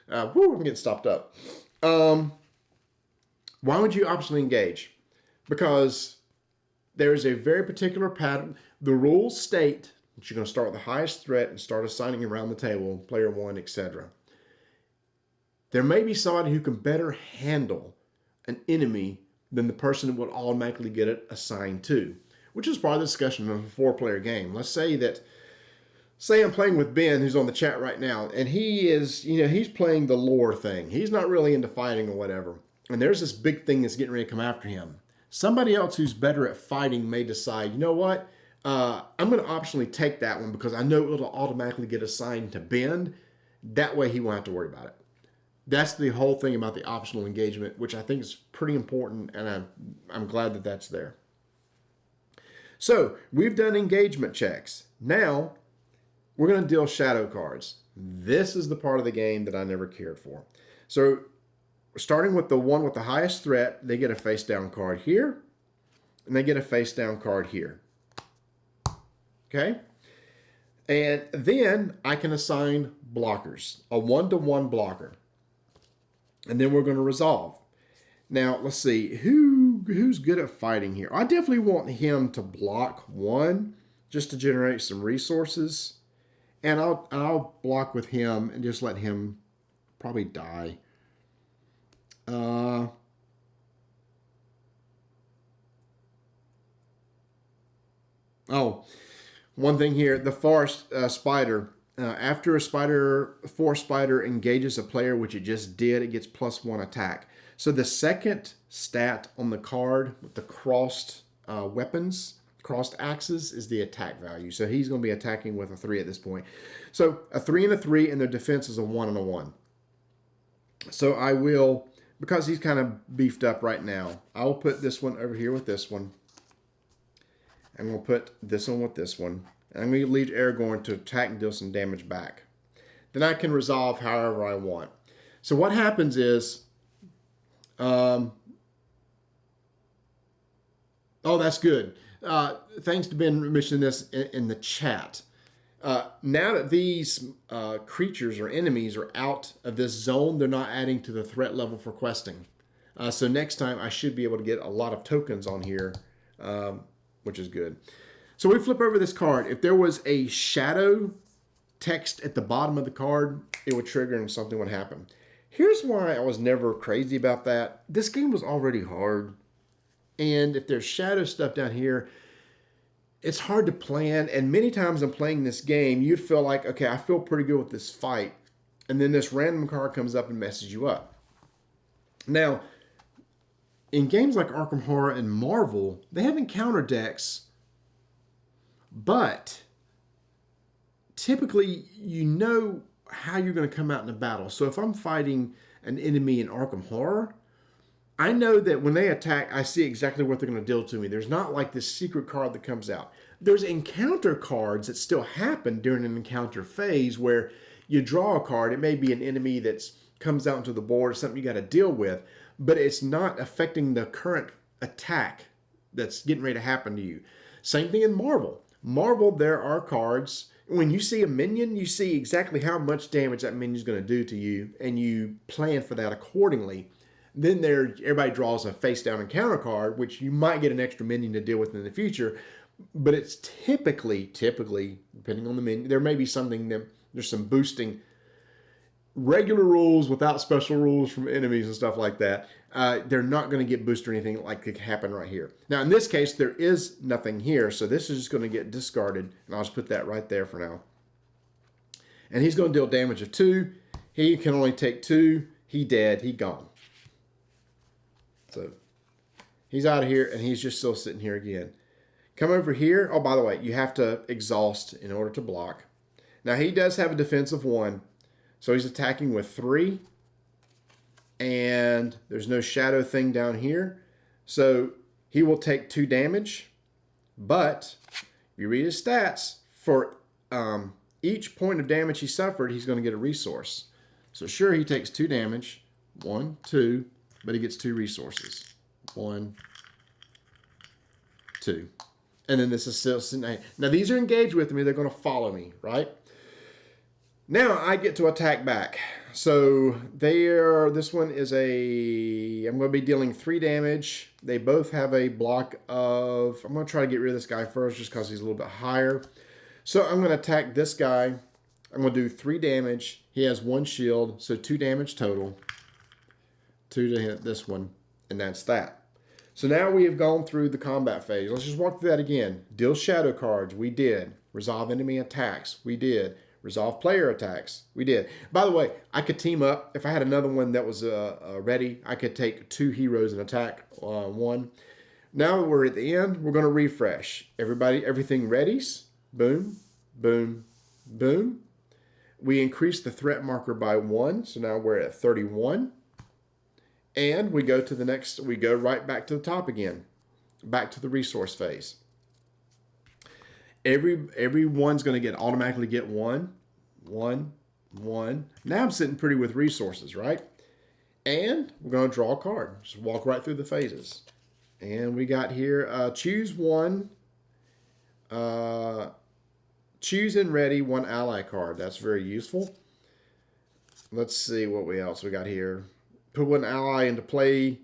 I'm getting stopped up. Why would you optionally engage? Because there is a very particular pattern. The rules state that you're going to start with the highest threat and start assigning around the table, player 1, etc. There may be somebody who can better handle an enemy than the person that would automatically get it assigned to, which is part of the discussion of a 4-player game. Let's say I'm playing with Ben, who's on the chat right now, and he is, he's playing the lore thing. He's not really into fighting or whatever. And there's this big thing that's getting ready to come after him. Somebody else who's better at fighting may decide, you know what? I'm going to optionally take that one because I know it'll automatically get assigned to Ben. That way he won't have to worry about it. That's the whole thing about the optional engagement, which I think is pretty important, and I'm glad that that's there. So we've done engagement checks. Now we're going to deal shadow cards. This is the part of the game that I never cared for. So starting with the one with the highest threat, they get a face down card here, and they get a face down card here. Okay? And then I can assign blockers, a 1-to-1 blocker. And then we're going to resolve. Now, let's see. Who's good at fighting here? I definitely want him to block 1 just to generate some resources. And I'll block with him and just let him probably die. One thing here. The forest spider. After a forest spider engages a player, which it just did, it gets +1 attack. So the second stat on the card with the crossed weapons, crossed axes, is the attack value. So he's going to be attacking with a 3 at this point. So a 3 and a 3, and their defense is a 1 and a 1. So I will, because he's kind of beefed up right now, I will put this one over here with this one. I'm going to put this one with this one. I'm going to leave Aragorn to attack and deal some damage back. Then I can resolve however I want. So what happens is, that's good. Thanks to Ben mentioning this in the chat. Now that these creatures or enemies are out of this zone, they're not adding to the threat level for questing. So next time I should be able to get a lot of tokens on here, which is good. So we flip over this card. If there was a shadow text at the bottom of the card, it would trigger and something would happen. Here's why I was never crazy about that. This game was already hard. And if there's shadow stuff down here, it's hard to plan. And many times I'm playing this game, you'd feel like, okay, I feel pretty good with this fight. And then this random card comes up and messes you up. Now, in games like Arkham Horror and Marvel, they have encounter decks. But typically, you know how you're going to come out in a battle. So if I'm fighting an enemy in Arkham Horror, I know that when they attack, I see exactly what they're going to deal to me. There's not like this secret card that comes out. There's encounter cards that still happen during an encounter phase where you draw a card. It may be an enemy that comes out into the board or something you got to deal with, but it's not affecting the current attack that's getting ready to happen to you. Same thing in Marvel. Marvel, there are cards. When you see a minion, you see exactly how much damage that minion is going to do to you, and you plan for that accordingly. Then everybody draws a face-down encounter card, which you might get an extra minion to deal with in the future, but it's typically, depending on the minion, there may be something that there's some boosting regular rules without special rules from enemies and stuff like that. They're not going to get boosted or anything like could happen right here. Now, in this case, there is nothing here, so this is just going to get discarded, and I'll just put that right there for now. And he's going to deal damage of 2. He can only take 2. He dead. He gone. So he's out of here, and he's just still sitting here again. Come over here. Oh, by the way, you have to exhaust in order to block. Now, he does have a defense of 1, so he's attacking with 3. And there's no shadow thing down here. So he will take 2 damage. But if you read his stats, for each point of damage he suffered, he's going to get a resource. So sure, he takes 2 damage. 1, 2, but he gets 2 resources. 1, 2. And then this is still sitting. Now these are engaged with me. They're going to follow me, right? Now I get to attack back. So this one is I'm going to be dealing 3 damage. They both have a block of, I'm going to try to get rid of this guy first just because he's a little bit higher. So I'm going to attack this guy. I'm going to do 3 damage. He has 1 shield, so 2 damage total. 2 to hit this one, and that's that. So now we have gone through the combat phase. Let's just walk through that again. Deal shadow cards, we did. Resolve enemy attacks, we did. Resolve player attacks, we did. By the way, I could team up. If I had another one that was ready, I could take 2 heroes and attack 1. Now we're at the end, we're going to refresh. Everything readies. Boom, boom, boom. We increase the threat marker by 1, so now we're at 31. And we go to the next, we go right back to the top again, back to the resource phase. Everyone's going to automatically get 1, 1, 1. Now I'm sitting pretty with resources, right? And we're going to draw a card. Just walk right through the phases. And we got here, choose 1, choose and ready 1 ally card. That's very useful. Let's see what else we got here. Put 1 ally into play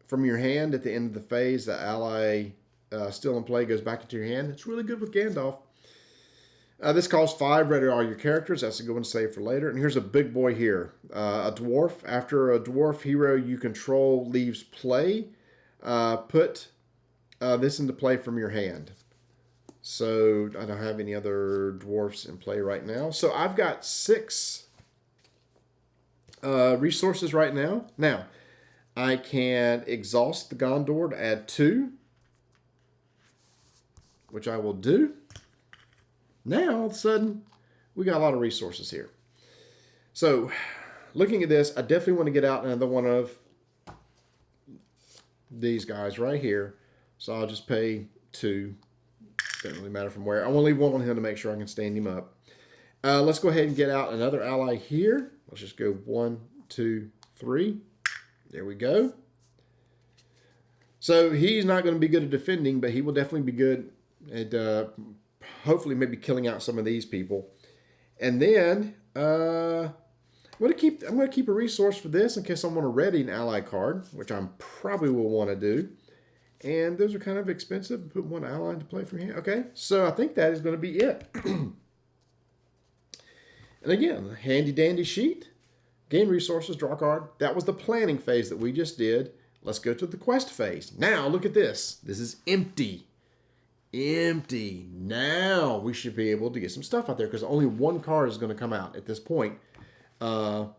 from your hand at the end of the phase. The ally still in play goes back into your hand. It's really good with Gandalf. This costs 5. Ready all your characters. That's a good one to save for later. And here's a big boy here. A dwarf. After a dwarf hero you control leaves play, put this into play from your hand. So I don't have any other dwarfs in play right now. So I've got 6 resources right now. Now, I can exhaust the Gondor to add 2, which I will do. Now, all of a sudden, we got a lot of resources here. So, looking at this, I definitely want to get out another one of these guys right here. So I'll just pay 2. Doesn't really matter from where. I want to leave 1 on him to make sure I can stand him up. Let's go ahead and get out another ally here. Let's just go 1, 2, 3. There we go. So he's not going to be good at defending, but he will definitely be good at hopefully maybe killing out some of these people. And then I'm going to keep a resource for this in case I want to ready an ally card, which I probably will want to do. And those are kind of expensive. Put 1 ally into play from here. Okay, so I think that is going to be it. And again, handy dandy sheet. Gain resources, draw a card. That was the planning phase that we just did. Let's go to the quest phase. Now, look at this. This is empty. Empty. Now we should be able to get some stuff out there because only 1 card is going to come out at this point to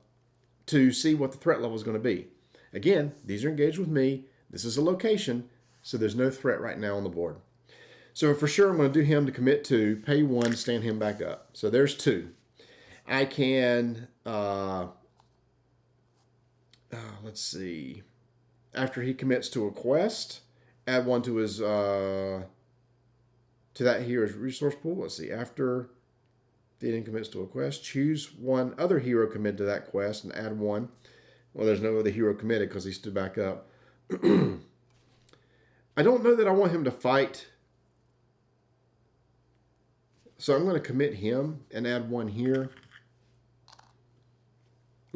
see what the threat level is going to be. Again, these are engaged with me. This is a location, so there's no threat right now on the board. So for sure, I'm going to do him to commit 2, pay 1, stand him back up. So there's 2. I can, let's see, after he commits to a quest, add one to his, to that hero's resource pool. Let's see, after the enemy commits to a quest, choose one other hero committed to that quest and add one. Well, there's no other hero committed because he stood back up. I don't know that I want him to fight. So I'm going to commit him and add one here.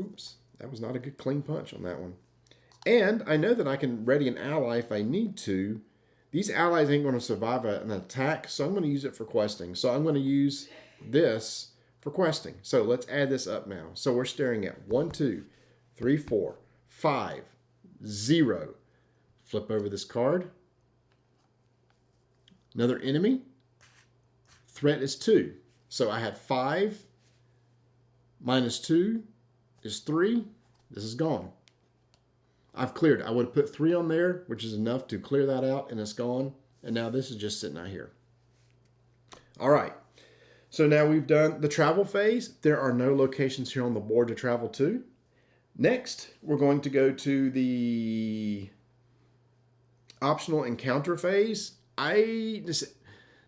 Oops, that was not a good clean punch on that one. And I know that I can ready an ally if I need to. These allies ain't going to survive an attack, so I'm going to use it for questing. So I'm going to use this for questing. So let's add this up now. So we're staring at 1, 2, 3, 4, 5, 0. Flip over this card. Another enemy. Threat is 2. So I had 5 minus 2 is 3. This is gone. I've cleared. I would have put 3 on there, which is enough to clear that out, and it's gone. And now this is just sitting out here. All right. So now we've done the travel phase. There are no locations here on the board to travel to. Next, we're going to go to the optional encounter phase. I just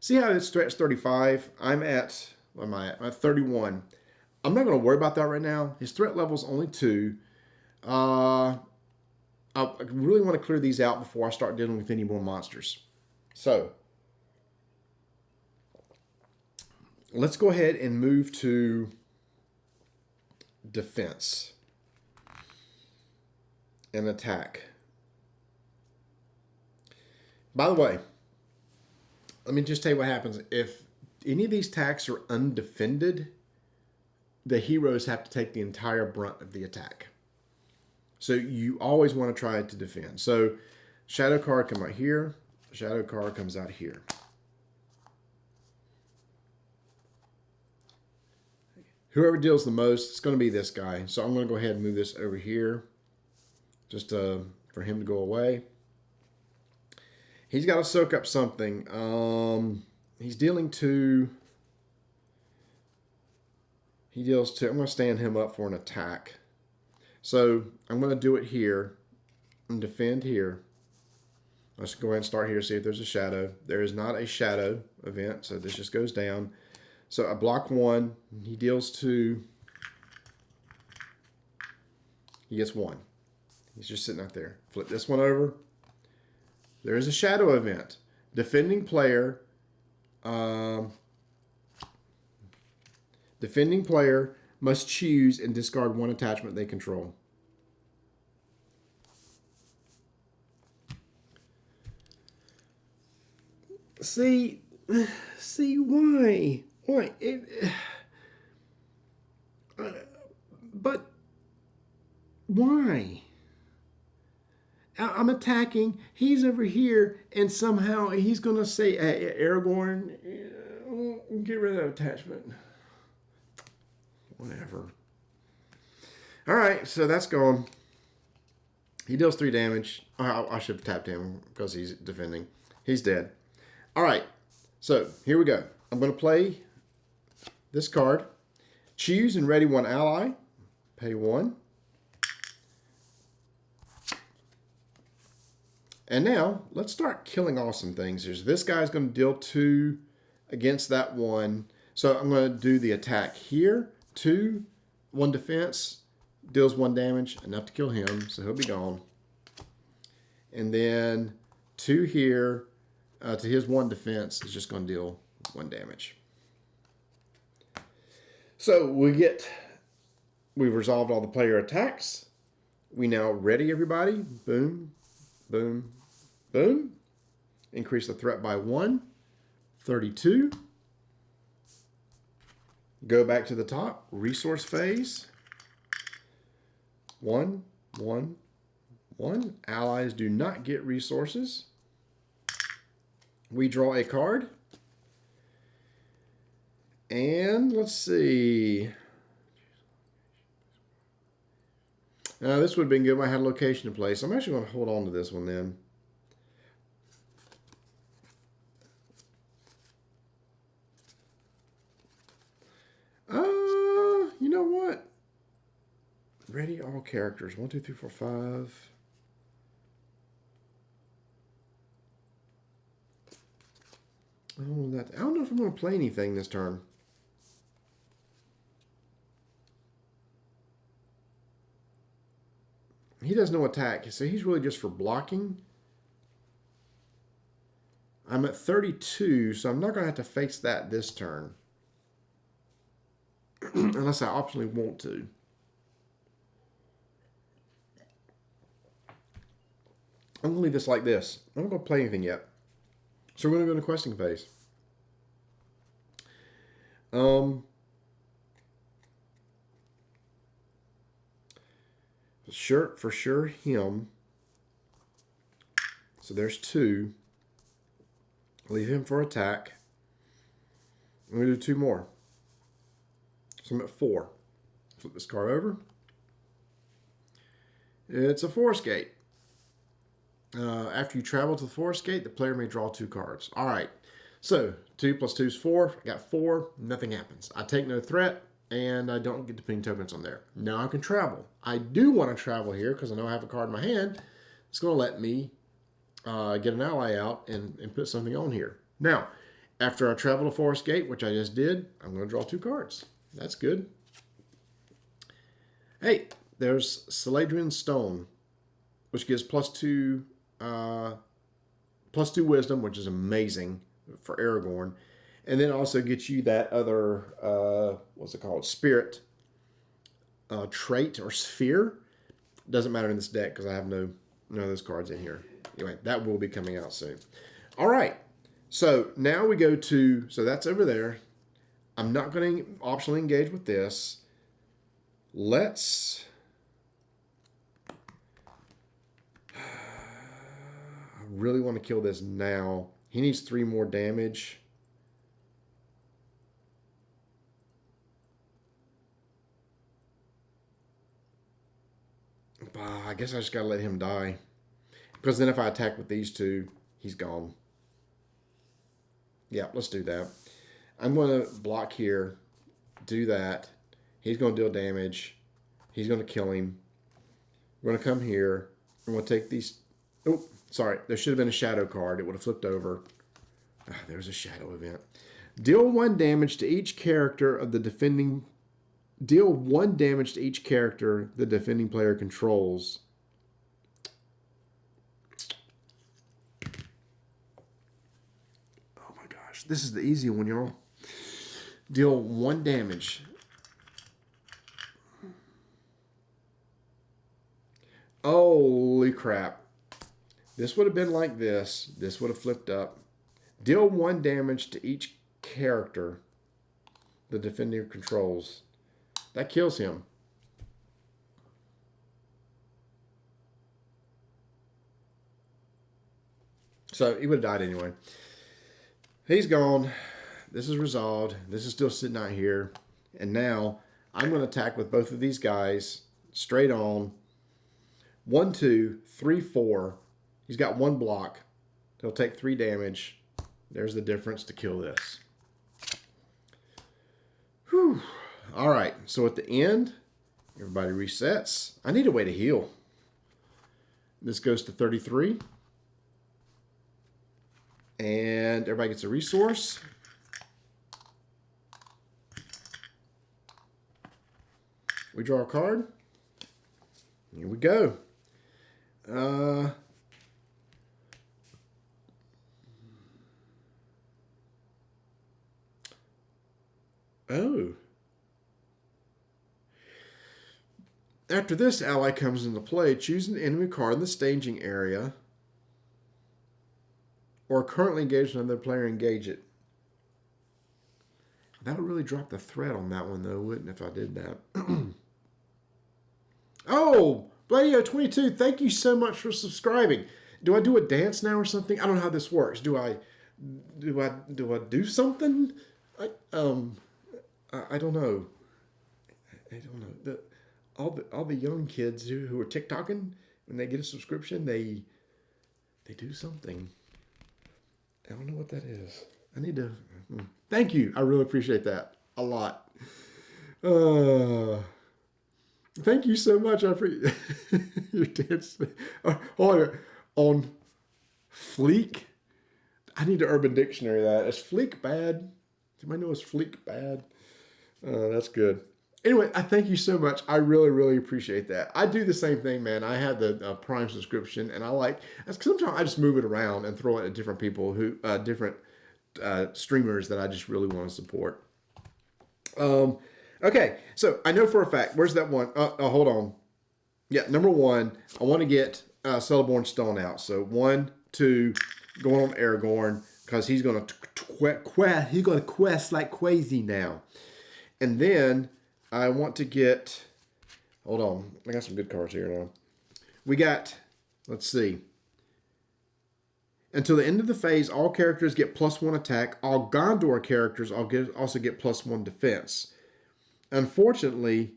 see how it's stretch 35. I'm at, what am I at? I'm at 31. I'm not going to worry about that right now. His threat level is only 2. I really want to clear these out before I start dealing with any more monsters. So let's go ahead and move to defense and attack. By the way, let me just tell you what happens. If any of these attacks are undefended, the heroes have to take the entire brunt of the attack. So you always want to try to defend. So shadow card come out here. Shadow card comes out here. Whoever deals the most, it's going to be this guy. So I'm going to go ahead and move this over here just for him to go away. He's got to soak up something. He's dealing 2. He deals 2. I'm going to stand him up for an attack. So I'm going to do it here and defend here. Let's go ahead and start here, see if there's a shadow. There is not a shadow event, so this just goes down. So I block 1. He deals 2. He gets 1. He's just sitting out there. Flip this one over. There is a shadow event. Defending player. Defending player must choose and discard 1 attachment they control. See why? Why? But why? I'm attacking. He's over here, and somehow he's going to say, Aragorn, get rid of that attachment. Whatever. All right, so that's gone. He deals 3 damage. I should have tapped him because he's defending. He's dead. All right, so here we go. I'm going to play this card. Choose and ready 1 ally. Pay 1. And now, let's start killing off some things. This guy's going to deal 2 against that 1. So I'm going to do the attack here. 2, 1 defense, deals 1 damage, enough to kill him, so he'll be gone. And then 2 here to his 1 defense is just going to deal 1 damage. So we've resolved all the player attacks. We now ready everybody. Boom, boom, boom. Increase the threat by 1. 32. Go back to the top. Resource phase. 1, 1, 1. Allies do not get resources. We draw a card. And let's see. Now this would have been good if I had a location in place. I'm actually going to hold on to this one then. Ready all characters. 1, 2, 3, 4, 5. I don't know if I'm going to play anything this turn. He does no attack, so he's really just for blocking. I'm at 32, so I'm not going to have to face that this turn. Unless I optionally want to. I'm going to leave this like this. I'm not going to play anything yet. So we're going to go into questing phase. For sure, him. So there's 2. Leave him for attack. I'm going to do 2 more. So I'm at 4. Flip this card over. It's a forest gate. After you travel to the forest gate, the player may draw 2 cards. All right. So 2 plus 2 is 4. I got 4. Nothing happens. I take no threat, and I don't get to putting tokens on there. Now I can travel. I do want to travel here because I know I have a card in my hand. It's going to let me get an ally out and put something on here. Now, after I travel to Forest Gate, which I just did, I'm going to draw 2 cards. That's good. Hey, there's Celadrian Stone, which gives +2 wisdom, which is amazing for Aragorn. And then also gets you that other, what's it called? Spirit trait or sphere. Doesn't matter in this deck because I have none of those cards in here. Anyway, that will be coming out soon. All right. So now we go to, so that's over there. I'm not going to optionally engage with this. Let's, I really want to kill this now. He needs 3 more damage. I guess I just got to let him die. Because then if I attack with these 2, he's gone. Yeah, let's do that. I'm going to block here. Do that. He's going to deal damage. He's going to kill him. We're going to come here. I'm going to take these. Oh, sorry. There should have been a shadow card. It would have flipped over. There's a shadow event. Deal 1 damage to each character of the defending. Deal 1 damage to each character the defending player controls. Oh my gosh. This is the easy one, y'all. Deal 1 damage. Holy crap. This would have been like this. This would have flipped up. Deal 1 damage to each character the defender controls. That kills him. So he would have died anyway. He's gone. This is resolved. This is still sitting out here. And now I'm going to attack with both of these guys straight on. 1, 2, 3, 4. He's got 1 block. He'll take 3 damage. There's the difference to kill this. Whew. All right. So at the end, everybody resets. I need a way to heal. This goes to 33. And everybody gets a resource. We draw a card. Here we go. Oh. After this ally comes into play, choose an enemy card in the staging area or currently engaged in another player, engage it. That would really drop the threat on that one, though, wouldn't it, if I did that? Oh, Bladio22, thank you so much for subscribing. Do I do a dance now or something? I don't know how this works. Do I do something? I don't know. I don't know. All the young kids who are TikToking, when they get a subscription, they do something. I don't know what that is. I need to. Thank you. I really appreciate that a lot. Thank you so much. I appreciate your dance. On fleek. I need an Urban Dictionary of that. Is fleek bad? Does anybody know is fleek bad? That's good. Anyway, I thank you so much. I really, really appreciate that. I do the same thing, man. I have the Prime subscription, and I like. Sometimes I just move it around and throw it at different people who, different streamers that I just really want to support. Okay, so I know for a fact. Where's that one? Hold on. Yeah, number one. I want to get Celeborn Stone out. So 1, 2, going on Aragorn because he's gonna quest like crazy now. And then I want to get. Hold on, I got some good cards here now. We got. Let's see. Until the end of the phase, all characters get +1 attack. All Gondor characters also get +1 defense. Unfortunately,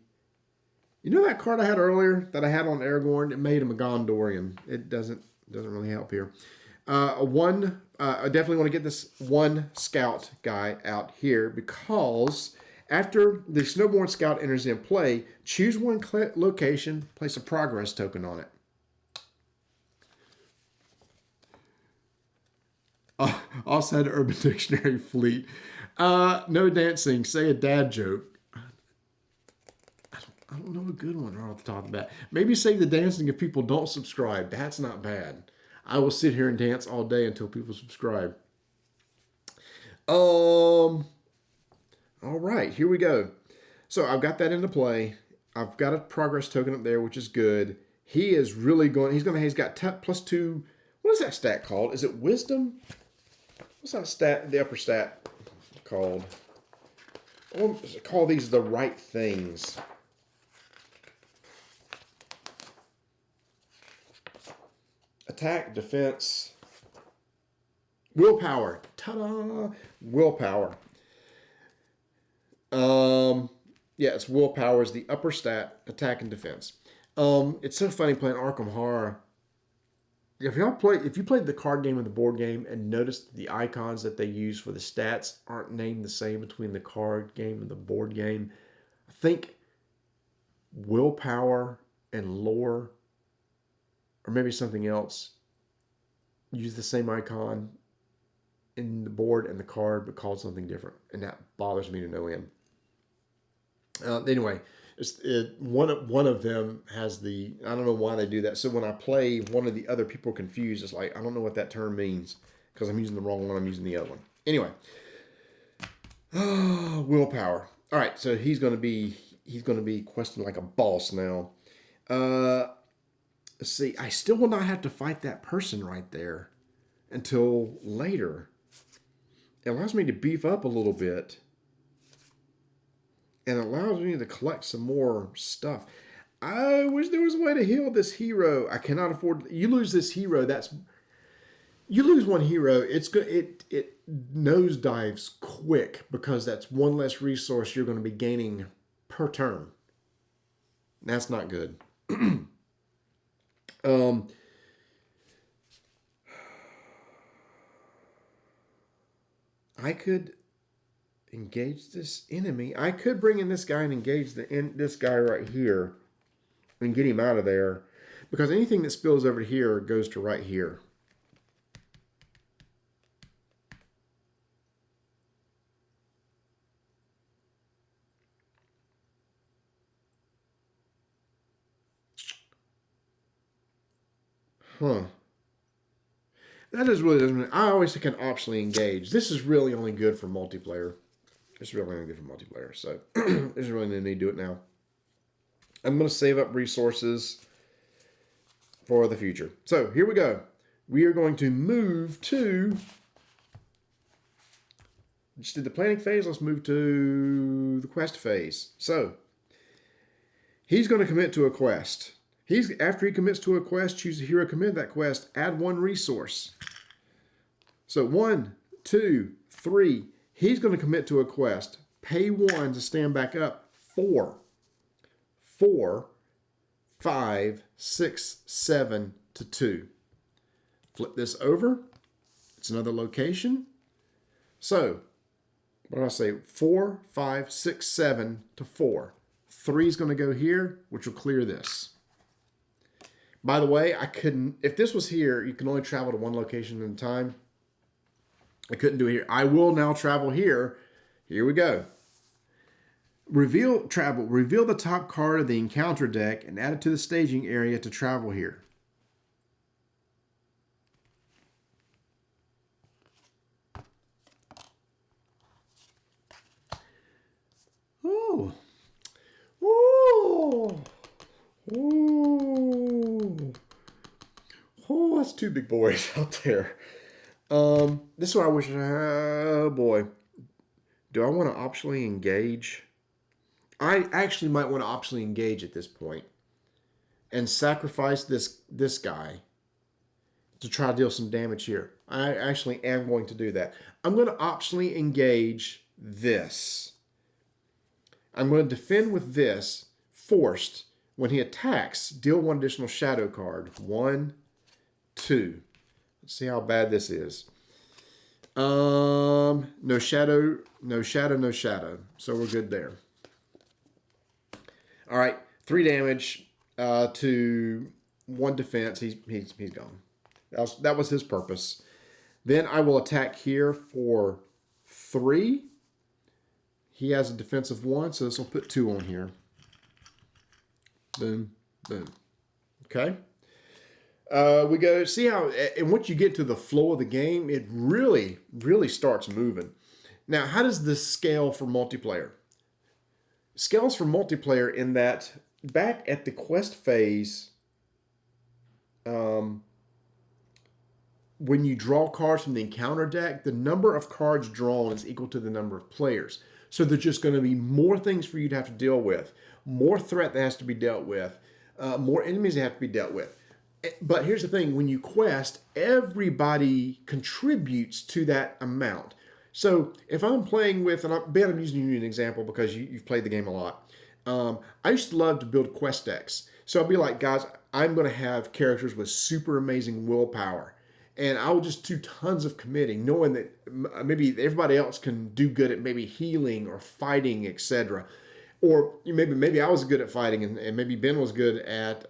you know that card I had earlier that I had on Aragorn? It made him a Gondorian. It doesn't really help here. I definitely want to get this one scout guy out here because after the Snowborn Scout enters in play, choose one location, place a progress token on it. Also had Urban Dictionary fleet. No dancing. Say a dad joke. I don't know a good one right off the top of the bat. Maybe say the dancing if people don't subscribe. That's not bad. I will sit here and dance all day until people subscribe. All right, here we go. So I've got that into play. I've got a progress token up there, which is good. He is really going. He's got +2. What is that stat called? Is it wisdom? What's that stat? The upper stat called? Call these the right things. Attack, defense, willpower. Ta-da! Willpower. Yeah, it's willpower is the upper stat, attack and defense. It's so funny playing Arkham Horror. If you played the card game and the board game and noticed the icons that they use for the stats aren't named the same between the card game and the board game, I think willpower and lore, or maybe something else, use the same icon in the board and the card, but called something different, and that bothers me to no end. Anyway, one of them has the. I don't know why they do that. So when I play, one of the other people confused. It's like I don't know what that term means because I'm using the wrong one. I'm using the other one. Anyway, willpower. All right, so he's going to be questioned like a boss now. Let's see. I still will not have to fight that person right there until later. It allows me to beef up a little bit. And it allows me to collect some more stuff. I wish there was a way to heal this hero. I cannot afford. You lose this hero. You lose one hero. It's good. It nosedives quick because that's one less resource you're going to be gaining per turn. That's not good. I could engage this enemy. I could bring in this guy and engage this guy right here and get him out of there because anything that spills over here goes to right here. Huh. That is really doesn't. I always can optionally engage. This is really only good for multiplayer. It's really only good for multiplayer. So there's really no need to do it now. I'm going to save up resources for the future. So here we go. We are going to move to. Just did the planning phase. Let's move to the quest phase. So he's going to commit to a quest. After he commits to a quest, choose a hero, commit that quest, add one resource. So 1, 2, 3. He's going to commit to a quest. Pay 1 to stand back up. 4, 5, 6, 7 to 2. Flip this over. It's another location. So, what do I say? 4, 5, 6, 7 to 4. 3 is going to go here, which will clear this. By the way, I couldn't, if this was here, you can only travel to one location at a time. I couldn't do it here. I will now travel here. Here we go. Reveal the top card of the encounter deck and add it to the staging area to travel here. Ooh. Ooh. Ooh. Oh, that's two big boys out there. This is what I wish. Oh boy. Do I want to optionally engage? I actually might want to optionally engage at this point and sacrifice this guy to try to deal some damage here. I actually am going to do that. I'm going to optionally engage this. I'm going to defend with this. Forced. When he attacks, deal 1 additional shadow card. 1, 2. Let's see how bad this is. No shadow, no shadow, no shadow. So we're good there. All right, 3 damage to 1 defense. He's gone. That was his purpose. Then I will attack here for 3. He has a defense of 1, so this will put 2 on here. Boom, boom. Okay. We go, see how, and once you get to the flow of the game, it really, really starts moving. Now, how does this scale for multiplayer? Scales for multiplayer in that back at the quest phase, when you draw cards from the encounter deck, the number of cards drawn is equal to the number of players. So there's just going to be more things for you to have to deal with, more threat that has to be dealt with, more enemies that have to be dealt with. But here's the thing, when you quest, everybody contributes to that amount. So if I'm playing with, and Ben, I'm using you as an example because you've played the game a lot. I used to love to build quest decks. So I'll be like, guys, I'm going to have characters with super amazing willpower. And I will just do tons of committing, knowing that maybe everybody else can do good at maybe healing or fighting, etc. Or maybe I was good at fighting, and maybe Ben was good at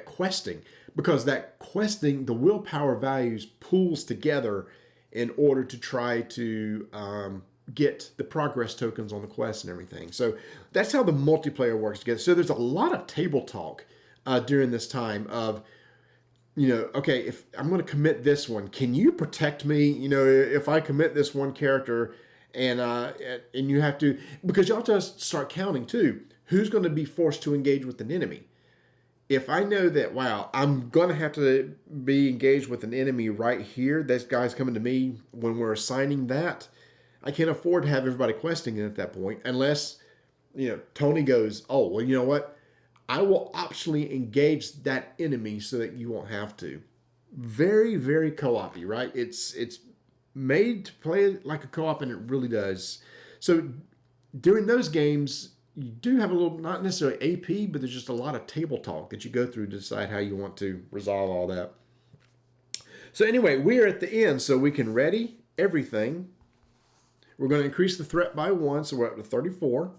questing, because that questing, the willpower values pools together in order to try to get the progress tokens on the quest and everything. So that's how the multiplayer works together. So there's a lot of table talk during this time of, okay, if I'm going to commit this one, can you protect me? If I commit this one character and you have to, because you have to start counting too, who's going to be forced to engage with an enemy? If I know that, wow, I'm going to have to be engaged with an enemy right here, this guy's coming to me when we're assigning that, I can't afford to have everybody questing it at that point unless, Tony goes, oh, well, you know what? I will optionally engage that enemy so that you won't have to. Very, very co-op-y, right? It's made to play like a co-op, and it really does. So during those games, you do have a little, not necessarily AP, but there's just a lot of table talk that you go through to decide how you want to resolve all that. So anyway, we are at the end, so we can ready everything. We're going to increase the threat by 1, so we're up to 34.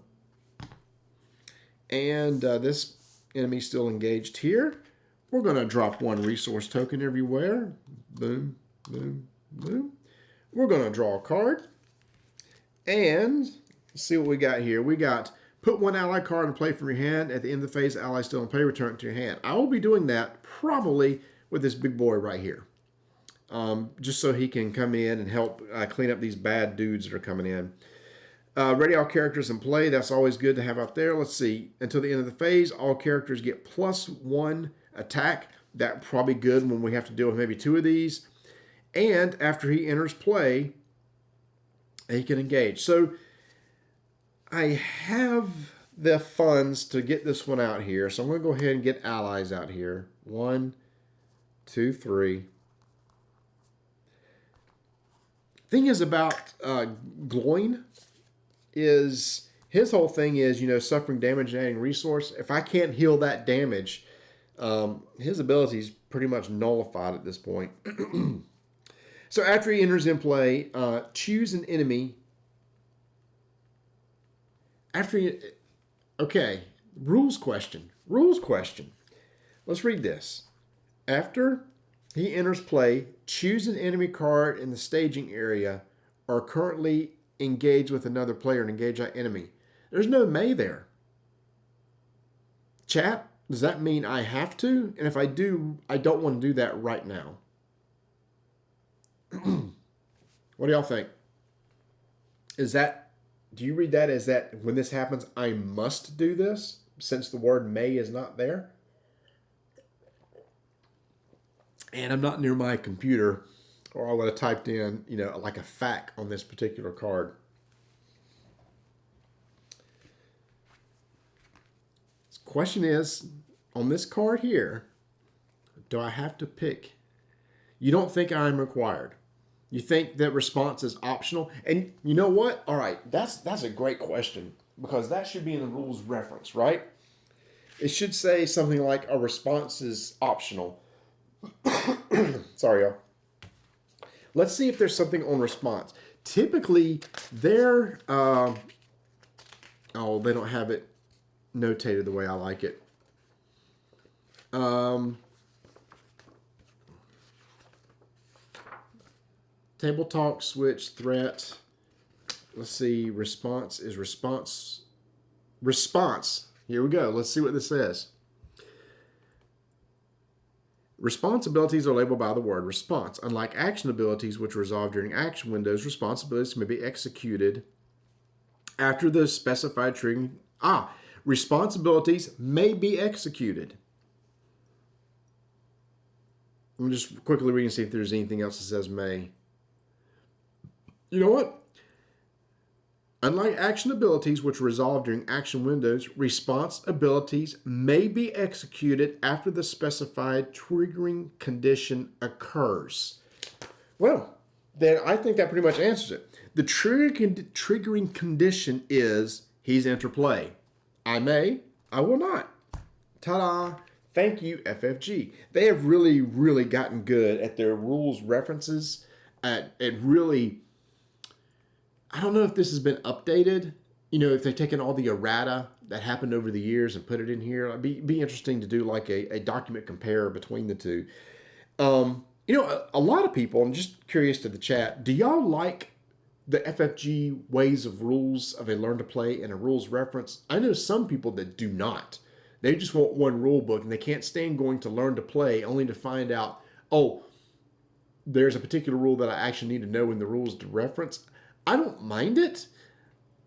And this enemy's still engaged here. We're going to drop 1 resource token everywhere. Boom, boom, boom. We're going to draw a card. And let's see what we got here. We got put 1 ally card in play from your hand. At the end of the phase, ally still in play, return it to your hand. I will be doing that probably with this big boy right here. Just so he can come in and help clean up these bad dudes that are coming in. Ready all characters in play. That's always good to have out there. Let's see. Until the end of the phase, all characters get +1 attack. That's probably good when we have to deal with maybe 2 of these. And after he enters play, he can engage. So I have the funds to get this one out here. So I'm going to go ahead and get allies out here. 1, 2, 3. Thing is about Gloin is his whole thing is, suffering damage and adding resource. If I can't heal that damage, his ability's pretty much nullified at this point. So after he enters in play, choose an enemy After you, okay, rules question. Rules question. Let's read this. After he enters play, choose an enemy card in the staging area or currently engage with another player and engage that enemy. There's no may there. Chat, does that mean I have to? And if I do, I don't want to do that right now. What do y'all think? Is that, do you read that as that when this happens, I must do this since the word may is not there? And I'm not near my computer, or I would have typed in, like a FAQ on this particular card. The question is, on this card here, do I have to pick? You don't think I'm required. You think that response is optional? And you know what? All right, that's a great question because that should be in the rules reference, right? It should say something like a response is optional. Sorry, y'all. Let's see if there's something on response. Typically, they're, they don't have it notated the way I like it. Table talk, switch, threat. Let's see, response is response. Response. Here we go. Let's see what this says. Responsibilities are labeled by the word response. Unlike action abilities, which are resolved during action windows, responsibilities may be executed after the specified triggering. Responsibilities may be executed. I'm just quickly reading to see if there's anything else that says may. You know what? Unlike action abilities, which resolve during action windows, response abilities may be executed after the specified triggering condition occurs. Well, then I think that pretty much answers it. The triggering condition is he's enter play. I may, I will not. Ta-da! Thank you, FFG. They have really, really gotten good at their rules references. At really, I don't know if this has been updated. If they've taken all the errata that happened over the years and put it in here. It'd be interesting to do like a document compare between the two. A lot of people, I'm just curious to the chat, do y'all like the FFG ways of rules of a learn to play and a rules reference? I know some people that do not. They just want one rule book and they can't stand going to learn to play only to find out, there's a particular rule that I actually need to know in the rules to reference. I don't mind it.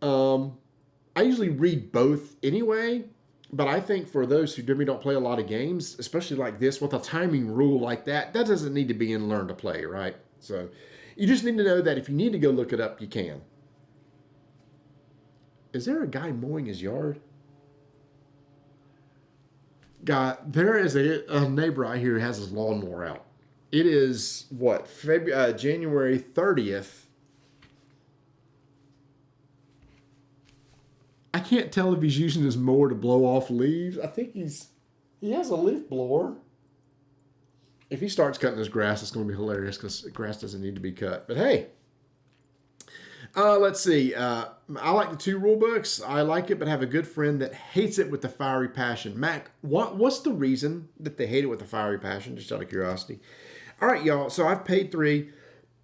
I usually read both anyway, but I think for those who maybe don't play a lot of games, especially like this, with a timing rule like that doesn't need to be in Learn to Play, right? So you just need to know that if you need to go look it up, you can. Is there a guy mowing his yard? There is a neighbor out here who has his lawnmower out. It is, January 30th. I can't tell if he's using his mower to blow off leaves. I think he has a leaf blower. If he starts cutting his grass, it's going to be hilarious because grass doesn't need to be cut. But hey, let's see. I like the two rule books. I like it, but I have a good friend that hates it with the fiery passion. Mac, what's the reason that they hate it with the fiery passion? Just out of curiosity. All right, y'all. So I've paid 3.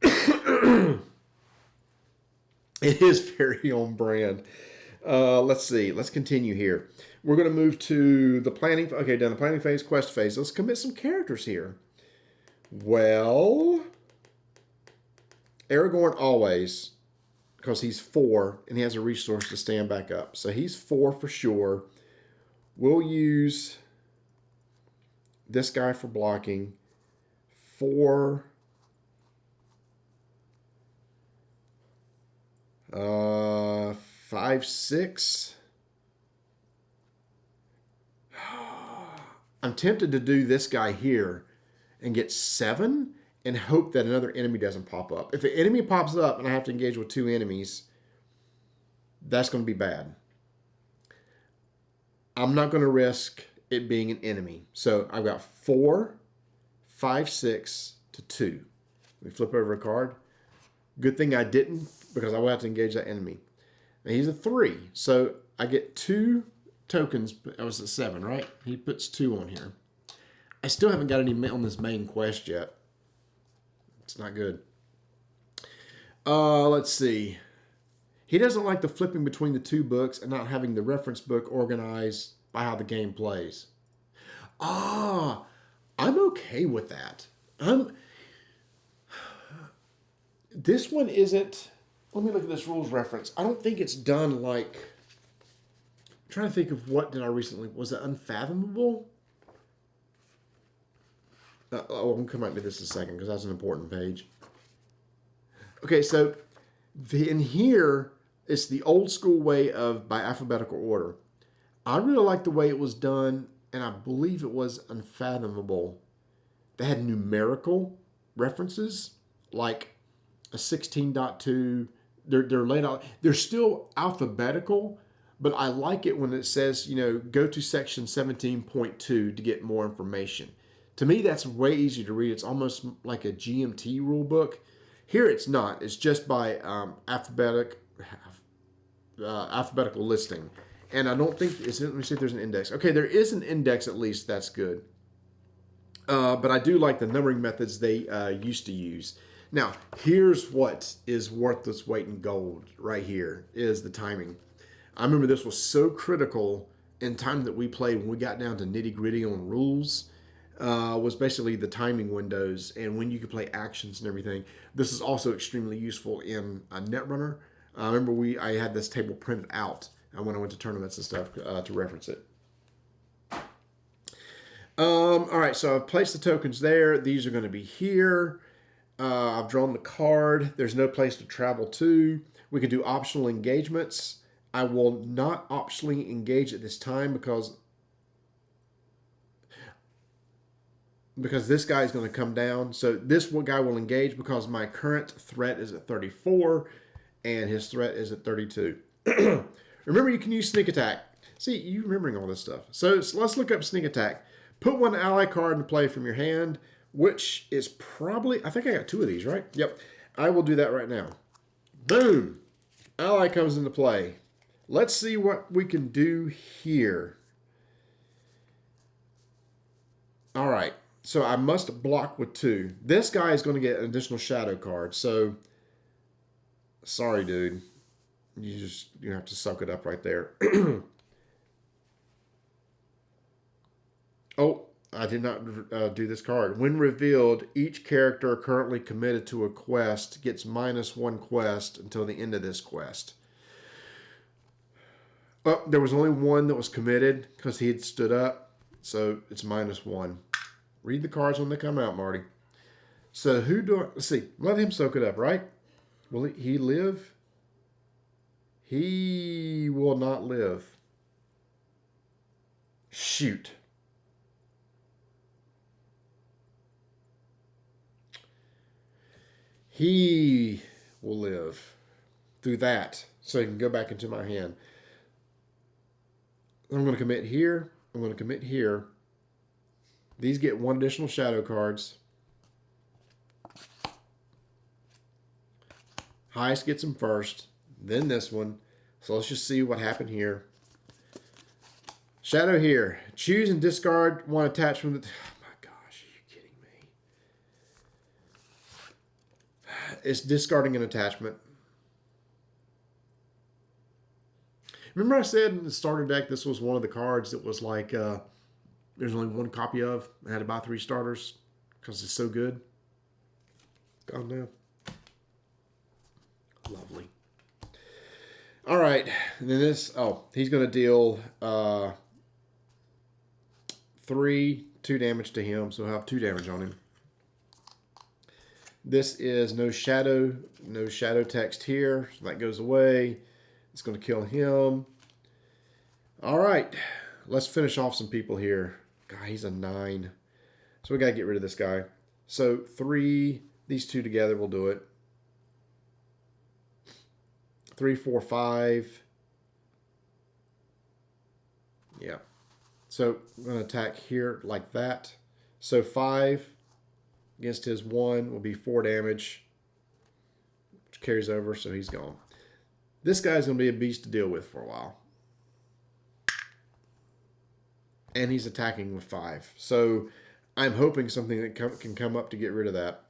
It is very on brand. Let's see. Let's continue here. We're going to move to the planning. Okay, done the planning phase, quest phase. Let's commit some characters here. Well, Aragorn always, because he's 4 and he has a resource to stand back up. So he's 4 for sure. We'll use this guy for blocking. 4. 5, 6. I'm tempted to do this guy here and get 7 and hope that another enemy doesn't pop up. If an enemy pops up and I have to engage with 2 enemies, that's going to be bad. I'm not going to risk it being an enemy. So I've got 4, 5, 6 to 2. Let me flip over a card. Good thing I didn't, because I would have to engage that enemy. Now he's a 3. So I get 2 tokens. I was at 7, right? He puts 2 on here. I still haven't got any on this main quest yet. It's not good. Let's see. He doesn't like the flipping between the 2 books and not having the reference book organized by how the game plays. I'm okay with that. This one isn't. Let me look at this rules reference. I don't think it's done like. I'm trying to think of what did I recently. Was it Unfathomable? I'll come back to this in a second because that's an important page. Okay, so in here, it's the old school way of by alphabetical order. I really like the way it was done, and I believe it was Unfathomable. They had numerical references, like a 16.2. They're laid out. They're still alphabetical, but I like it when it says, go to section 17.2 to get more information. To me, that's way easier to read. It's almost like a GMT rule book. Here it's not. It's just by alphabetical listing. And I don't think, let me see if there's an index. Okay, there is an index at least. That's good. But I do like the numbering methods they used to use. Now, here's what is worth its weight in gold right here, is the timing. I remember this was so critical in time that we played when we got down to nitty-gritty on rules. Was basically the timing windows and when you could play actions and everything. This is also extremely useful in a Netrunner. I remember I had this table printed out when I went to tournaments and stuff to reference it. All right, so I've placed the tokens there. These are going to be here. I've drawn the card. There's no place to travel to. We can do optional engagements. I will not optionally engage at this time because this guy is going to come down. So this guy will engage because my current threat is at 34 and his threat is at 32. Remember, you can use sneak attack. See, you remembering all this stuff. So let's look up sneak attack. Put 1 ally card into play from your hand, which is probably, I think I got 2 of these, right? Yep. I will do that right now. Boom. Ally comes into play. Let's see what we can do here. All right. So I must block with 2. This guy is going to get an additional shadow card. So, sorry, dude. You have to suck it up right there. Oh, I did not do this card. When revealed, each character currently committed to a quest gets -1 quest until the end of this quest. Oh, there was only 1 that was committed because he had stood up. So it's -1. Read the cards when they come out, Marty. So let's see. Let him soak it up, right? Will he live? He will not live. Shoot. He will live through that. So he can go back into my hand. I'm going to commit here. I'm going to commit here. These get 1 additional shadow cards. Highest gets them first. Then this one. So let's just see what happened here. Shadow here. Choose and discard 1 attachment. Oh my gosh, are you kidding me? It's discarding an attachment. Remember I said in the starter deck this was one of the cards that was like there's only 1 copy of. I had to buy 3 starters because it's so good. Gone now. Lovely. All right. And then this, he's going to deal 2 damage to him. So I'll have 2 damage on him. This is no shadow text here. So that goes away. It's going to kill him. All right. Let's finish off some people here. God, he's a 9. So we got to get rid of this guy. So 3, these 2 together will do it. 3, 4, 5. Yeah. So I'm going to attack here like that. So 5 against his 1 will be 4 damage. Which carries over, so he's gone. This guy's going to be a beast to deal with for a while. and he's attacking with 5. So I'm hoping something that can come up to get rid of that.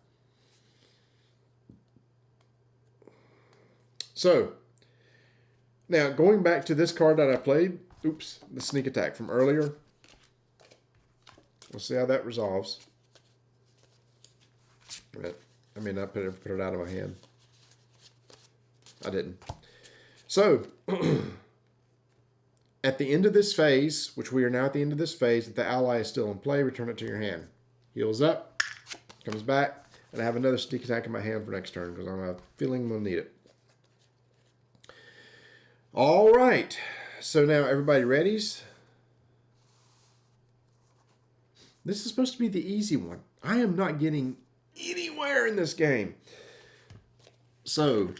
So now going back to this card that I played, oops, the sneak attack from earlier. We'll see how that resolves. I mean, I put it out of my hand. I didn't. So, at the end of this phase, which we are now at the end of this phase, if the ally is still in play, return it to your hand. Heals up, comes back, and I have another sneak attack in my hand for next turn because I'm feeling I'm going to need it. All right. So now everybody readies? This is supposed to be the easy one. I am not getting anywhere in this game. So,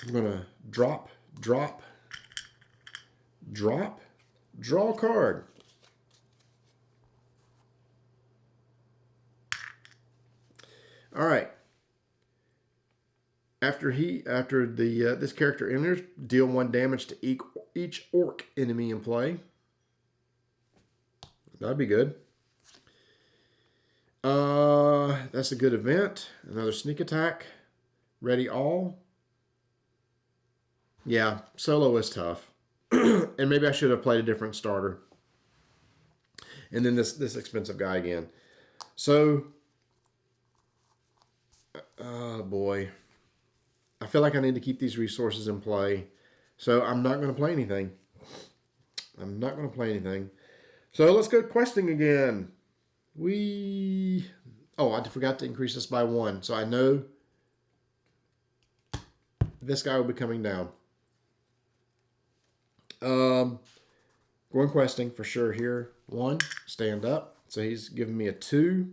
I'm going to drop, draw a card. All right. After this character enters, deal 1 damage to each orc enemy in play. That'd be good. That's a good event. Another sneak attack. Ready all. Yeah, solo is tough. And maybe I should have played a different starter. And then this expensive guy again. So, oh boy. I feel like I need to keep these resources in play. So I'm not going to play anything. So let's go questing again. Oh, I forgot to increase this by 1. So I know this guy will be coming down. Going questing for sure here. 1, stand up. So he's giving me a 2.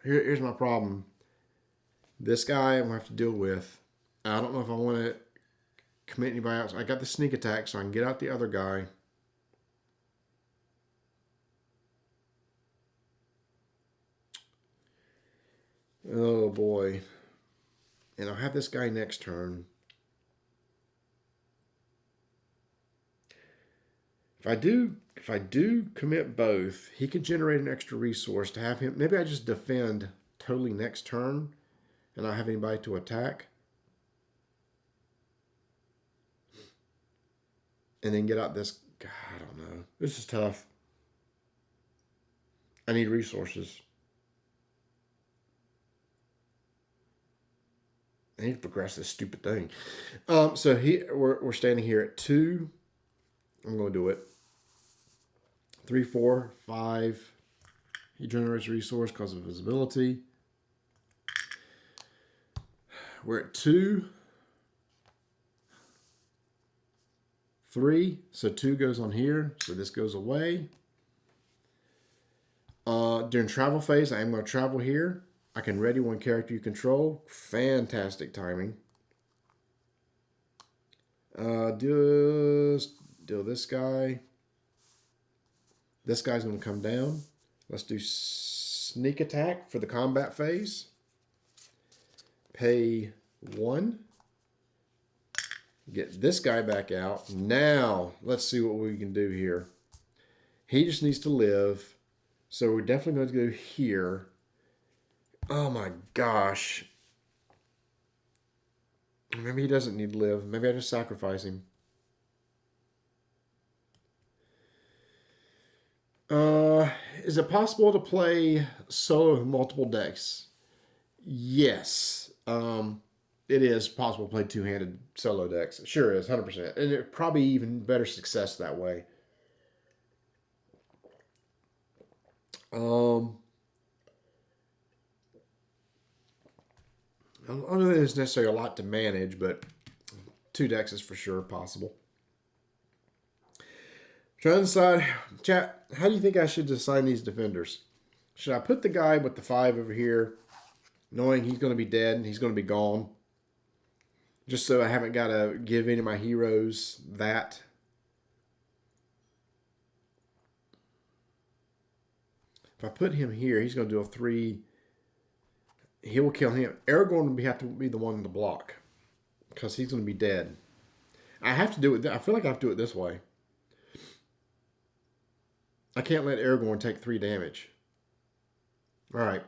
Here's my problem. This guy I'm going to have to deal with. I don't know if I want to commit anybody else. I got the sneak attack so I can get out the other guy. Oh boy. And I'll have this guy next turn. If I do commit both, he could generate an extra resource to have him. Maybe I just defend totally next turn and not have anybody to attack. And then get out this. God, I don't know. This is tough. I need resources. I need to progress this stupid thing. So we're standing here at 2. I'm going to do it. 3, 4, 5. He generates a resource because of visibility. We're at 2. 3. So 2 goes on here. So this goes away. During travel phase, I am going to travel here. I can ready 1 character you control. Fantastic timing. Deal this guy. This guy's going to come down. Let's do sneak attack for the combat phase. Pay 1. Get this guy back out. Now, let's see what we can do here. He just needs to live. So we're definitely going to go here. Oh my gosh. Maybe he doesn't need to live. Maybe I just sacrifice him. Is it possible to play solo with multiple decks? Yes. It is possible to play 2-handed solo decks. It sure is, 100%. And it probably even better success that way. I don't know that there's necessarily a lot to manage, but 2 decks is for sure possible. Trying to decide, chat, how do you think I should assign these defenders? Should I put the guy with the 5 over here, knowing he's going to be dead and he's going to be gone, just so I haven't got to give any of my heroes that? If I put him here, he's going to do a 3. He will kill him. Aragorn will have to be the one to block. because he's going to be dead. I have to do it. I feel like I have to do it this way. I can't let Aragorn take 3 damage. All right.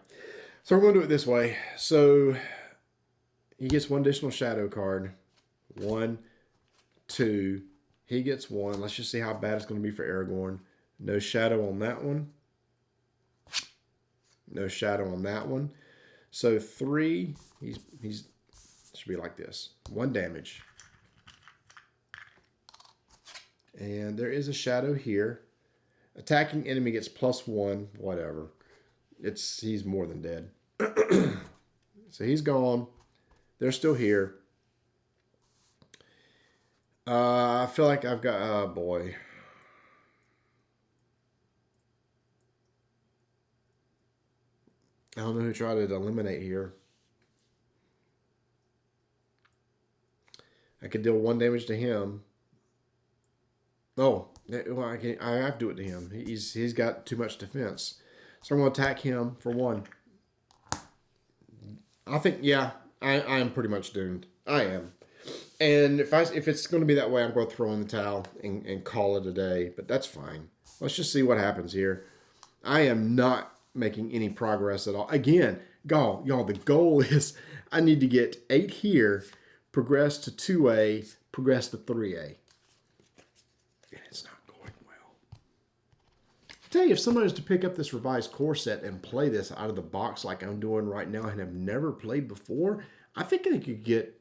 So we're going to do it this way. So he gets 1 additional shadow card. 1, 2. He gets 1. Let's just see how bad it's going to be for Aragorn. No shadow on that one. No shadow on that one. So 3. He's should be like this. 1 damage. And there is a shadow here. Attacking enemy gets +1. Whatever. He's more than dead. So he's gone. They're still here. I feel like I've got... Oh, boy. I don't know who tried to eliminate here. I could deal 1 damage to him. Oh, well, I have to do it to him. He's got too much defense. So I'm going to attack him for 1. I think, yeah, I am pretty much doomed. I am. And if it's going to be that way, I'm going to throw in the towel and call it a day. But that's fine. Let's just see what happens here. I am not making any progress at all. Again, y'all, the goal is I need to get 8 here, progress to 2A, progress to 3A. And it's not going well. I tell you, if somebody was to pick up this revised core set and play this out of the box like I'm doing right now and have never played before, I think they could get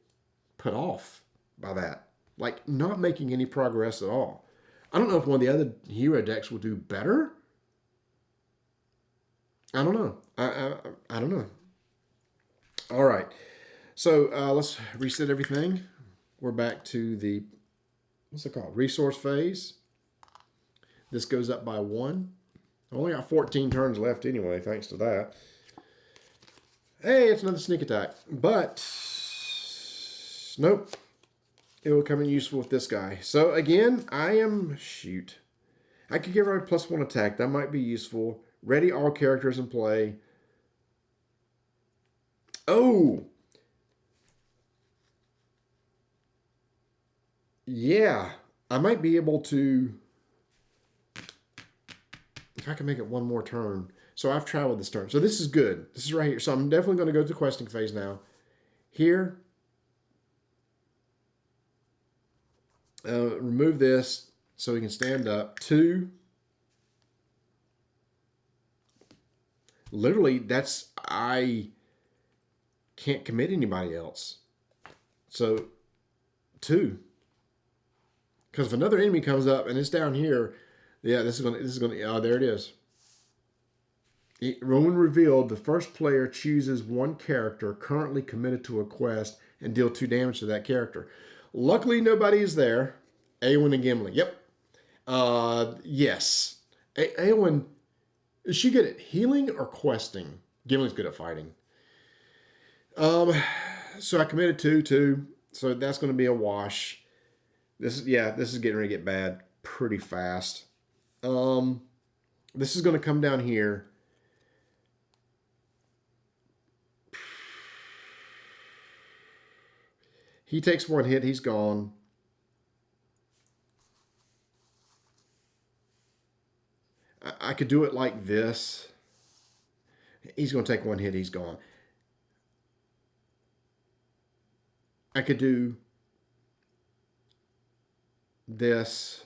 put off by that. Like, not making any progress at all. I don't know if one of the other hero decks will do better. I don't know. I don't know. All right. So let's reset everything. We're back to the, what's it called? Resource phase. This goes up by 1. I only got 14 turns left anyway, thanks to that. Hey, it's another sneak attack. But, nope. It will come in useful with this guy. So again, I could give her a +1 attack. That might be useful. Ready all characters in play. Oh! Yeah. I might be able to... If I can make it 1 more turn. So I've traveled this turn. So this is good. This is right here. So I'm definitely going to go to the questing phase now. Here. Remove this so we can stand up. 2. Literally, I can't commit anybody else. So, 2. Because if another enemy comes up and it's down here, yeah, this is gonna, oh, there it is. When revealed, the first player chooses 1 character currently committed to a quest and deal 2 damage to that character. Luckily, nobody is there. Eowyn and Gimli. Yep. Yes. Eowyn... Is she good at healing or questing? Gimli's good at fighting. So I committed 2. So that's going to be a wash. This is getting ready to get bad pretty fast. This is going to come down here. He takes 1 hit. He's gone. I could do it like this. He's going to take 1 hit. He's gone. I could do this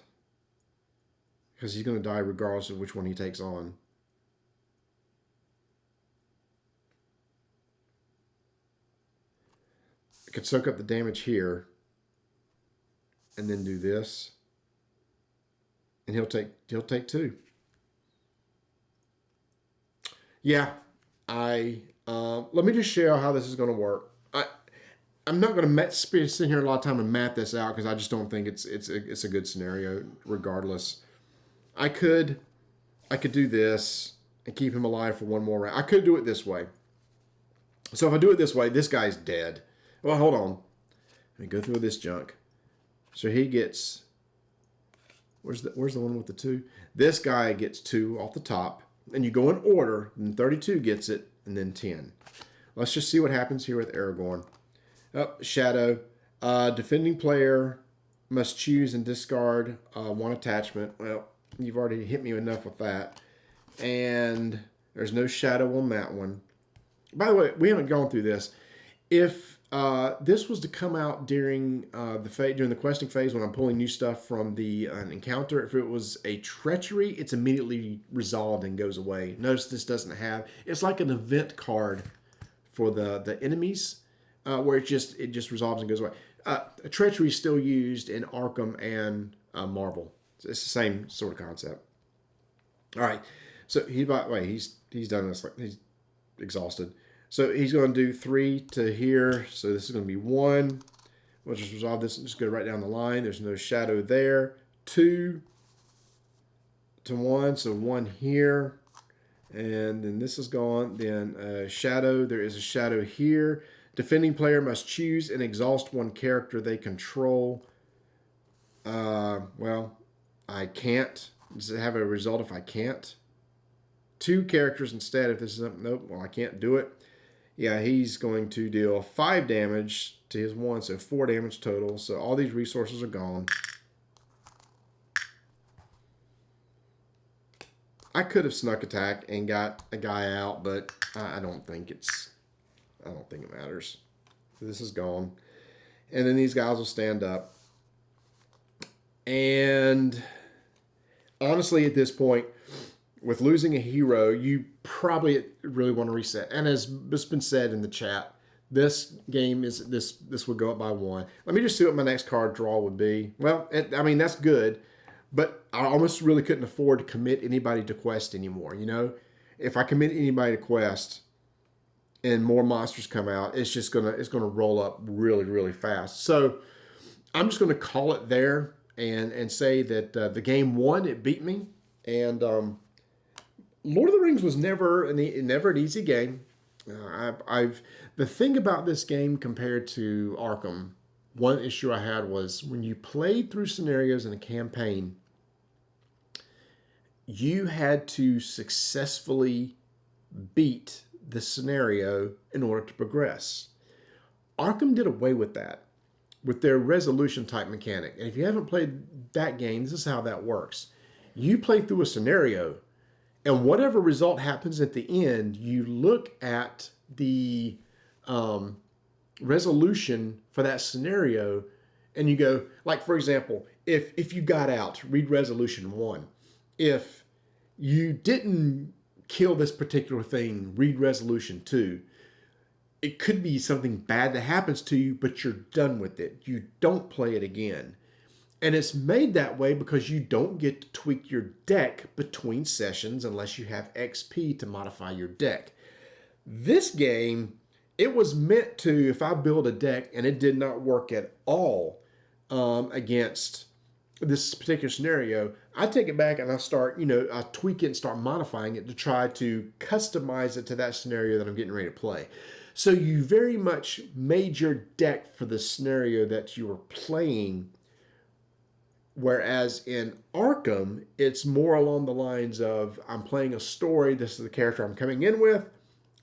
because he's going to die regardless of which one he takes on. I could soak up the damage here and then do this. And he'll take 2. Yeah, let me just show you how this is going to work. I'm not going to sit here a lot of time and map this out because I just don't think it's a good scenario. Regardless, I could do this and keep him alive for 1 more round. I could do it this way. So if I do it this way, this guy's dead. Well, hold on. Let me go through this junk. So he gets. Where's the one with the 2? This guy gets 2 off the top. And you go in order, and 32 gets it, and then 10. Let's just see what happens here with Aragorn. Oh, Shadow. Defending player must choose and discard one attachment. Well, you've already hit me enough with that. And there's no shadow on that one. By the way, we haven't gone through this. If this was to come out during during the questing phase when I'm pulling new stuff from the encounter, if it was a treachery, it's immediately resolved and goes away. Notice this doesn't have. It's like an event card for the enemies, where it just resolves and goes away. Treachery is still used in Arkham and Marvel. It's the same sort of concept. All right, so he's done this. He's exhausted. So he's going to do 3 to here. So this is going to be 1. We'll just resolve this and just go right down the line. There's no shadow there. 2 to 1. So 1 here. And then this is gone. Then shadow. There is a shadow here. Defending player must choose and exhaust one character they control. Well, I can't. Does it have a result if I can't? 2 characters instead. If this is nope. Well, I can't do it. Yeah, he's going to deal 5 damage to his 1, so 4 damage total. So all these resources are gone. I could have snuck attack and got a guy out, but I don't think it matters. So this is gone. And then these guys will stand up. And honestly, at this point, with losing a hero, you probably really want to reset. And as it's been said in the chat, this game is this would go up by 1. Let me just see what my next card draw would be. Well, I mean, that's good, but I almost really couldn't afford to commit anybody to quest anymore. You know, if I commit anybody to quest and more monsters come out, it's gonna roll up really, really fast. So I'm just gonna call it there and say that the game won. It beat me. And Lord of the Rings was never an easy game. The thing about this game compared to Arkham, one issue I had was when you played through scenarios in a campaign, you had to successfully beat the scenario in order to progress. Arkham did away with that with their resolution type mechanic. And if you haven't played that game, this is how that works. You play through a scenario, and whatever result happens at the end, you look at the resolution for that scenario, and you go, like, for example, if you got out, read resolution 1. If you didn't kill this particular thing, read resolution 2. It could be something bad that happens to you, but you're done with it. You don't play it again. And it's made that way because you don't get to tweak your deck between sessions unless you have XP to modify your deck. This game, it was meant to, if I build a deck and it did not work at all against this particular scenario, I take it back and I start, I tweak it and start modifying it to try to customize it to that scenario that I'm getting ready to play. So you very much made your deck for the scenario that you were playing. Whereas in Arkham, it's more along the lines of I'm playing a story. This is the character I'm coming in with,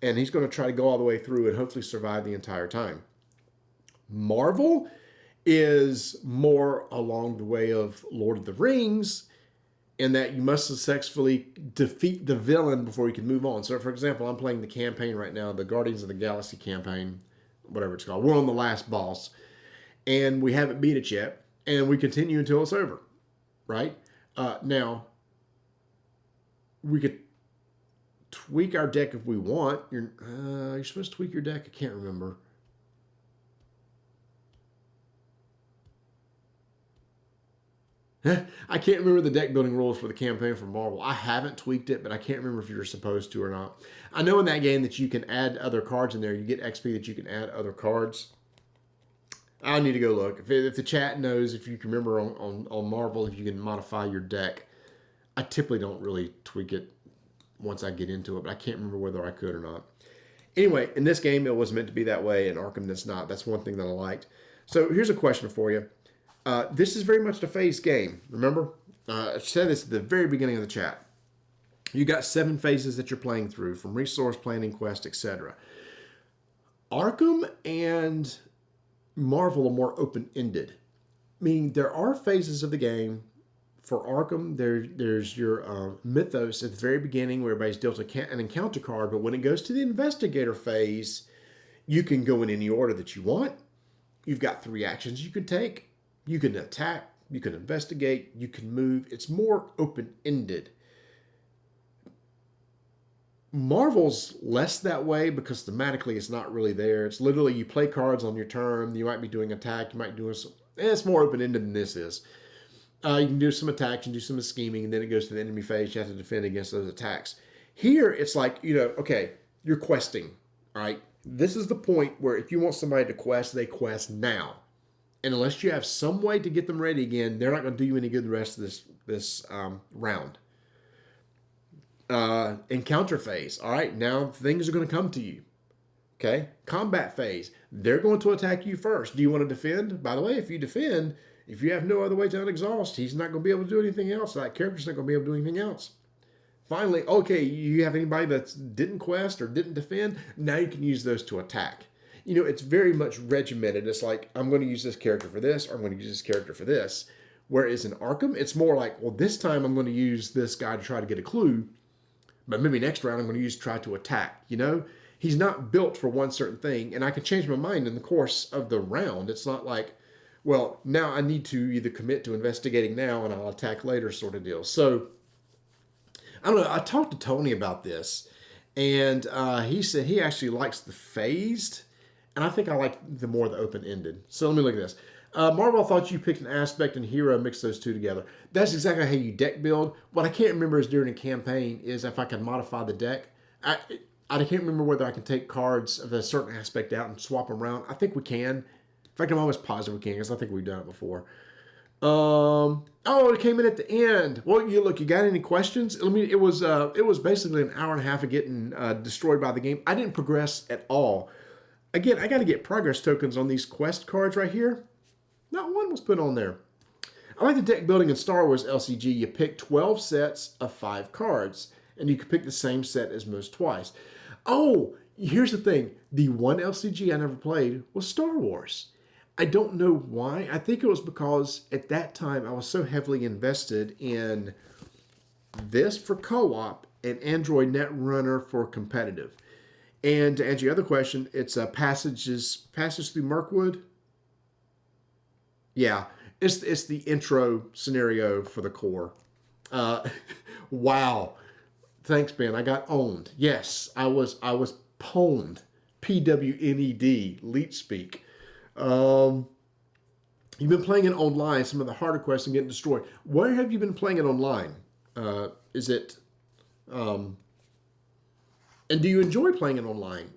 and he's going to try to go all the way through and hopefully survive the entire time. Marvel is more along the way of Lord of the Rings in that you must successfully defeat the villain before you can move on. So, for example, I'm playing the campaign right now, the Guardians of the Galaxy campaign, whatever it's called. We're on the last boss, and we haven't beat it yet. And we continue until it's over, right? Now, we could tweak our deck if we want. You're supposed to tweak your deck? I can't remember. I can't remember the deck building rules for the campaign for Marvel. I haven't tweaked it, but I can't remember if you're supposed to or not. I know in that game that you can add other cards in there. You get XP that you can add other cards. I need to go look. If the chat knows, if you can remember on Marvel, if you can modify your deck. I typically don't really tweak it once I get into it, but I can't remember whether I could or not. Anyway, in this game, it was meant to be that way. In Arkham, that's not. That's one thing that I liked. So here's a question for you. This is very much a phase game. Remember? I said this at the very beginning of the chat. You got 7 phases that you're playing through, from resource, planning, quest, etc. Arkham and Marvel are more open-ended, meaning there are phases of the game. For Arkham, there's your mythos at the very beginning where everybody's dealt an encounter card, but when it goes to the investigator phase, you can go in any order that you want. You've got 3 actions you can take. You can attack, you can investigate, you can move. It's more open-ended. Marvel's less that way because thematically it's not really there. It's literally you play cards on your turn. You might be doing attack. You might be doing some. It's more open-ended than this is. You can do some attacks and do some scheming, and then it goes to the enemy phase. You have to defend against those attacks. Here, it's like, okay, you're questing, all right? This is the point where if you want somebody to quest, they quest now. And unless you have some way to get them ready again, they're not going to do you any good the rest of this round. Encounter phase. All right, now things are going to come to you. Okay, combat phase. They're going to attack you first. Do you want to defend? By the way, if you defend, if you have no other way to unexhaust, he's not going to be able to do anything else. That character's not going to be able to do anything else. Finally, okay, you have anybody that didn't quest or didn't defend, now you can use those to attack. It's very much regimented. It's like, I'm going to use this character for this, or I'm going to use this character for this. Whereas in Arkham, it's more like, well, this time I'm going to use this guy to try to get a clue, but maybe next round I'm going to try to attack. He's not built for one certain thing, and I can change my mind in the course of the round. It's not like, well, now I need to either commit to investigating now and I'll attack later sort of deal. So, I don't know. I talked to Tony about this, and he said he actually likes the phased, and I think I like the more the open-ended. So let me look at this. Marvel, I thought you picked an aspect and hero, mix those two together. That's exactly how you deck build. What I can't remember is during a campaign is if I can modify the deck. I can't remember whether I can take cards of a certain aspect out and swap them around. I think we can. In fact, I'm almost positive we can because I think we've done it before. It came in at the end. Well, you got any questions? It was basically an hour and a half of getting destroyed by the game. I didn't progress at all. Again, I got to get progress tokens on these quest cards right here. Not one was put on there. I like the deck building in Star Wars LCG. You pick 12 sets of 5 cards, and you can pick the same set as most twice. Oh, here's the thing. The one LCG I never played was Star Wars. I don't know why. I think it was because at that time I was so heavily invested in this for co-op and Android Netrunner for competitive. And to answer your other question, it's Passage Through Mirkwood. Yeah, it's the intro scenario for the core. Wow. Thanks, Ben. I got owned. Yes, I was pwned. PWNED, leet speak. You've been playing it online, some of the harder quests and getting destroyed. Where have you been playing it online? Is it, and do you enjoy playing it online?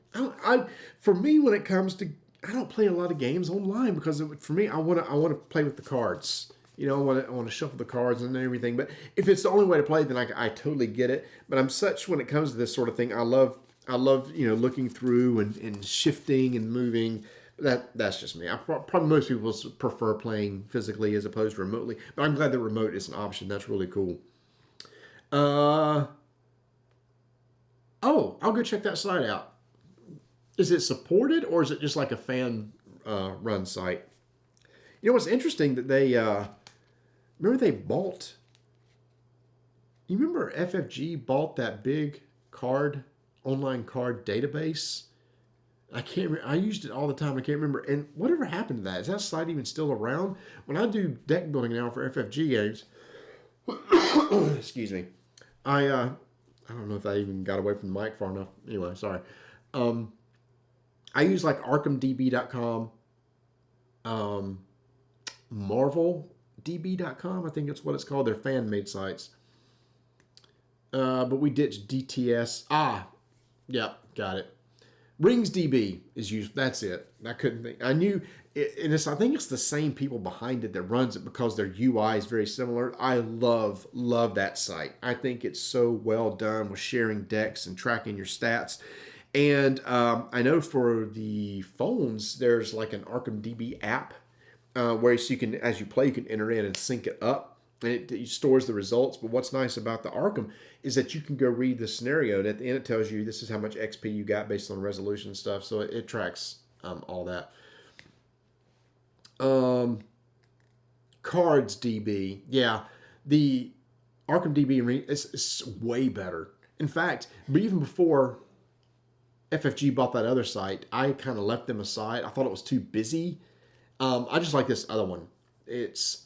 For me, when it comes to, I don't play a lot of games online because for me, I want to play with the cards. I want to shuffle the cards and everything. But if it's the only way to play, then I totally get it. But I'm such when it comes to this sort of thing, I love looking through and shifting and moving. That's just me. Probably most people prefer playing physically as opposed to remotely. But I'm glad that remote is an option. That's really cool. I'll go check that site out. Is it supported or is it just like a fan run site? What's interesting that they remember they bought. You remember FFG bought that big online card database? I can't. I used it all the time. I can't remember. And whatever happened to that? Is that site even still around? When I do deck building now for FFG games, excuse me, I don't know if I even got away from the mic far enough. Anyway, sorry. I use like ArkhamDB.com, MarvelDB.com. I think that's what it's called. They're fan-made sites. But we ditched DTS. Yeah, got it. RingsDB is used. That's it. I couldn't think. I knew, and I think it's the same people behind it that runs it because their UI is very similar. I love that site. I think it's so well done with sharing decks and tracking your stats. And I know for the phones, there's like an ArkhamDB app where you can, as you play, you can enter in and sync it up. And it stores the results. But what's nice about the Arkham is that you can go read the scenario, and at the end it tells you this is how much XP you got based on resolution and stuff. So it tracks all that. Cards DB. Yeah, the Arkham DB is way better. In fact, but even before FFG bought that other site, I kind of left them aside. I thought it was too busy. I just like this other one. There's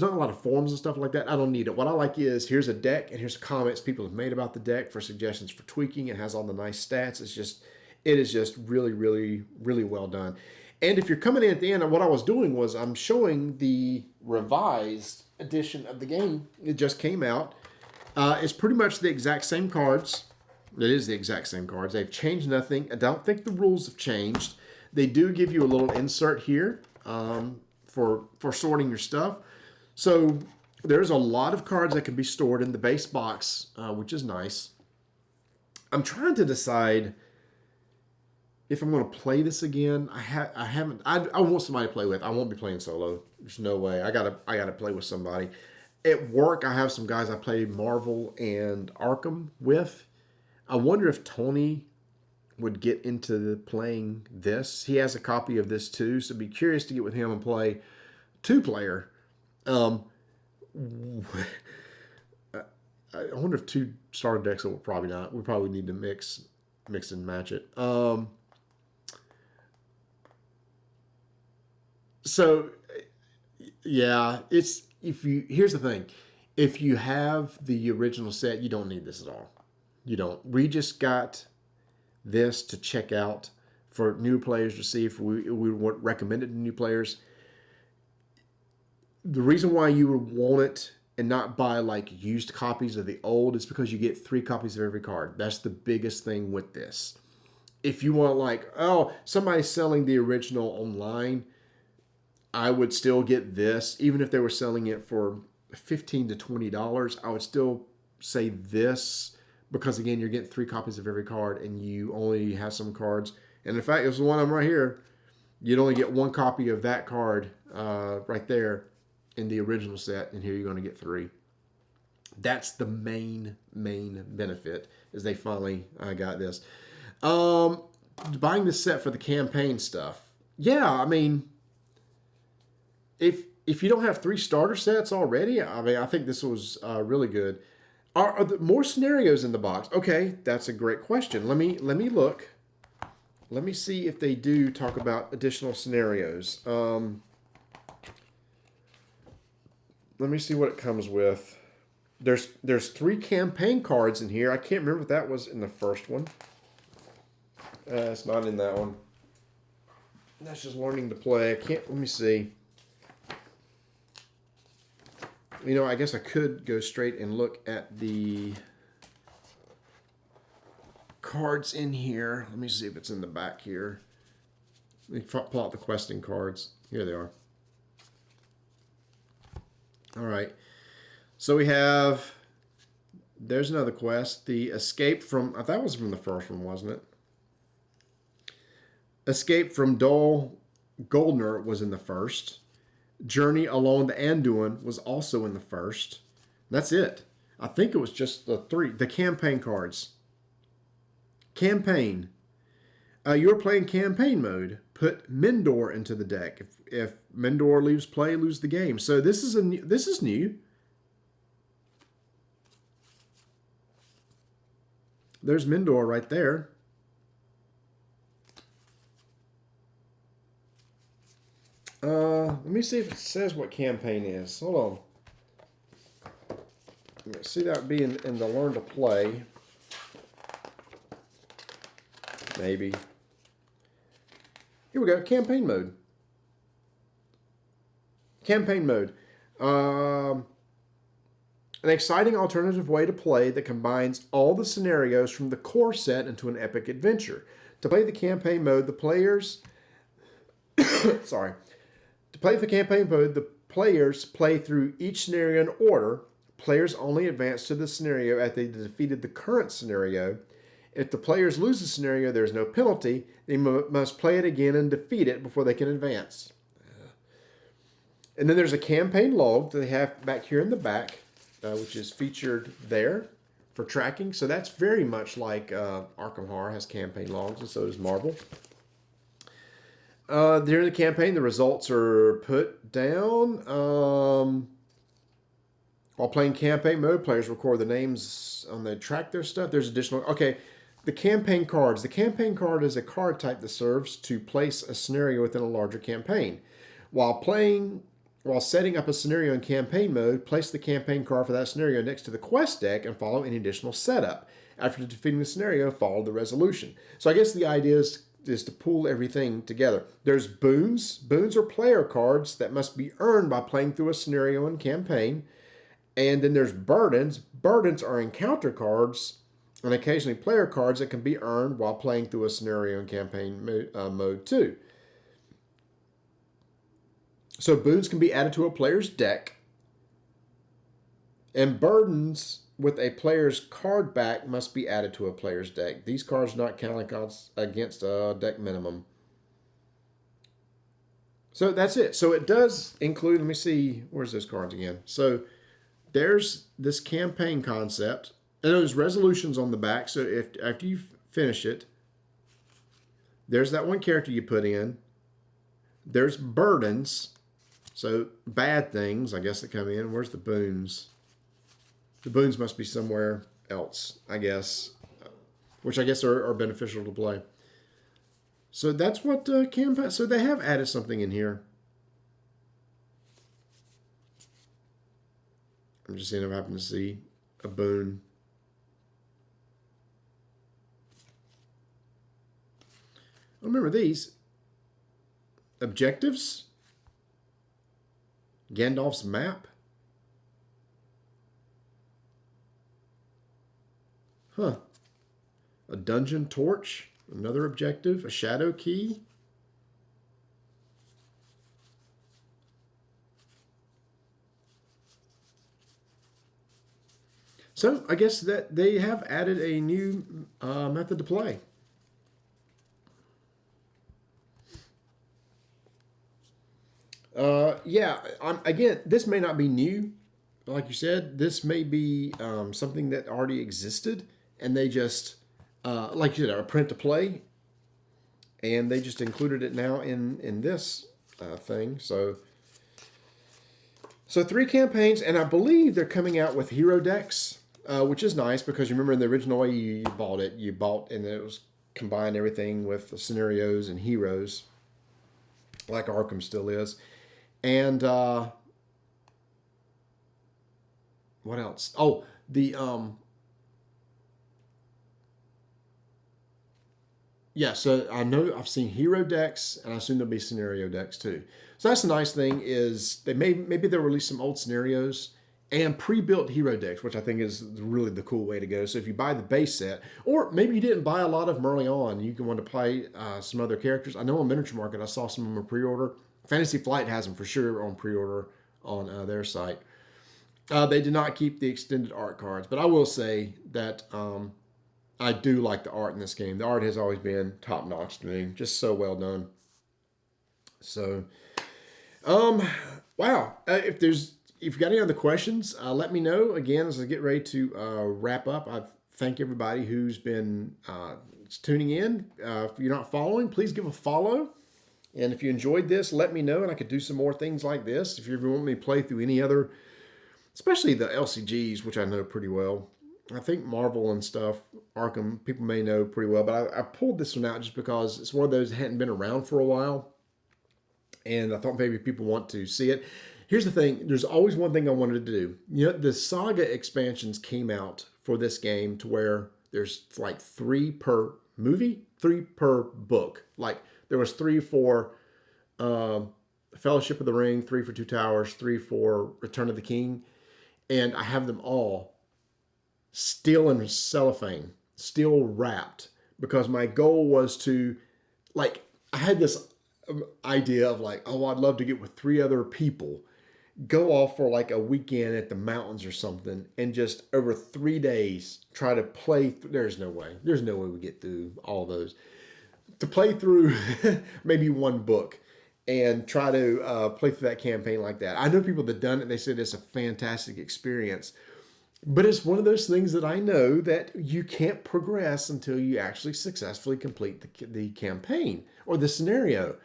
not a lot of forums and stuff like that. I don't need it. What I like is here's a deck and here's comments people have made about the deck for suggestions for tweaking. It has all the nice stats. It is just really, really, really well done. And if you're coming in at the end, what I was doing was I'm showing the revised edition of the game. It just came out. It's pretty much the exact same cards. It is the exact same cards. They've changed nothing. I don't think the rules have changed. They do give you a little insert here for sorting your stuff. So there's a lot of cards that can be stored in the base box, which is nice. I'm trying to decide if I'm going to play this again. I haven't. I want somebody to play with. I won't be playing solo. There's no way. I gotta play with somebody. At work, I have some guys I play Marvel and Arkham with. I wonder if Tony would get into playing this. He has a copy of this too, so be curious to get with him and play 2-player. I wonder if 2 starter decks will probably not. We probably need to mix and match it. So yeah, here's the thing. If you have the original set, you don't need this at all. You don't. We just got this to check out for new players to see if we would recommend it to new players. The reason why you would want it and not buy like used copies of the old is because you get 3 copies of every card. That's the biggest thing with this. If you want like, oh, somebody's selling the original online, I would still get this. Even if they were selling it for $15 to $20, I would still say this because, again, you're getting 3 copies of every card and you only have some cards. And in fact, it's the one I'm right here. You'd only get 1 copy of that card right there in the original set, and here you're going to get 3. That's the main benefit is they finally got this. Buying this set for the campaign stuff. Yeah, I mean, if you don't have 3 starter sets already, I mean, I think this was really good. Are there more scenarios in the box? Okay, that's a great question. Let me look. Let me see if they do talk about additional scenarios. Let me see what it comes with. There's 3 campaign cards in here. I can't remember if that was in the first one. It's not in that one. That's just learning to play. Let me see. You know, I guess I could go straight and look at the cards in here. Let me see if it's in the back here. Let me pull out the questing cards. Here they are. All right. So we have, there's another quest. The escape from, I thought that was from the first one, wasn't it? Escape from Dol Goldner was in the first. Journey Along the Anduin was also in the first. That's it. I think it was just the 3. The campaign cards. Campaign. You're playing campaign mode. Put Mendor into the deck. If Mendor leaves play, lose the game. So this is new. There's Mendor right there. Let me see if it says what campaign is. Hold on. See that be in the learn to play. Maybe. Here we go. Campaign mode. Campaign mode. An exciting alternative way to play that combines all the scenarios from the core set into an epic adventure. To play the campaign mode, the players... sorry. To play the campaign mode, the players play through each scenario in order. Players only advance to the scenario after they defeated the current scenario. If the players lose the scenario, there's no penalty. They must play it again and defeat it before they can advance. And then there's a campaign log that they have back here in the back, which is featured there for tracking. So that's very much like Arkham Horror has campaign logs, and so does Marvel. During the campaign, the results are put down. While playing campaign mode, players record the names on the track their stuff. There's additional. Okay, the campaign cards. The campaign card is a card type that serves to place a scenario within a larger campaign. While setting up a scenario in campaign mode, place the campaign card for that scenario next to the quest deck and follow any additional setup. After defeating the scenario, follow the resolution. So I guess the idea is to pull everything together. There's boons. Boons are player cards that must be earned by playing through a scenario in campaign. And then there's burdens. Burdens are encounter cards and occasionally player cards that can be earned while playing through a scenario in campaign mode too. So boons can be added to a player's deck. And burdens with a player's card back must be added to a player's deck. These cards do not count against a deck minimum. So that's it. So it does include, let me see, where's those cards again? So there's this campaign concept, and there's resolutions on the back. So if after you finish it, there's that one character you put in. There's burdens, so bad things, I guess, that come in. Where's the boons? The boons must be somewhere else, I guess, which I guess are beneficial to play. So that's what campaign. So they have added something in here. I'm just seeing if I happen to see a boon. I remember these. Objectives. Gandalf's map. Huh. A dungeon torch. Another objective. A shadow key. So I guess that they have added a new method to play. Again, this may not be new. Like you said, this may be something that already existed, and they just, like you said, a print to play, and they just included it now in this thing. So 3 campaigns, and I believe they're coming out with hero decks. Which is nice because you remember in the original way you bought it. You bought and it was combined everything with the scenarios and heroes, like Arkham still is. And what else? Oh, the yeah. So I know I've seen hero decks, and I assume there'll be scenario decks too. So that's the nice thing is maybe they'll release some old scenarios and pre-built hero decks, which I think is really the cool way to go. So if you buy the base set, or maybe you didn't buy a lot of them early on, you can want to play some other characters. I know on Miniature Market, I saw some of them pre-order. Fantasy Flight has them for sure on pre-order on their site. They did not keep the extended art cards, but I will say that I do like the art in this game. The art has always been top-notch to me, just so well done. So, wow. If you've got any other questions, let me know. Again, as I get ready to wrap up, I thank everybody who's been tuning in. If you're not following, please give a follow. And if you enjoyed this, let me know, and I could do some more things like this. If you ever want me to play through any other, especially the LCGs, which I know pretty well. I think Marvel and stuff, Arkham, people may know pretty well. But I pulled this one out just because it's one of those that hadn't been around for a while. And I thought maybe people want to see it. Here's the thing. There's always one thing I wanted to do. You know, the Saga expansions came out for this game to where there's like 3 per movie, 3 per book. Like there was 3 for Fellowship of the Ring, 3 for Two Towers, 3 for Return of the King. And I have them all still in cellophane, still wrapped, because my goal was to, like, I had this idea of like, oh, I'd love to get with 3 other people, go off for like a weekend at the mountains or something, and just over 3 days try to play. There's no way we get through all those. To play through maybe 1 book and try to play through that campaign like that. I know people that done it. They said it's a fantastic experience. But it's one of those things that I know that you can't progress until you actually successfully complete the campaign or the scenario.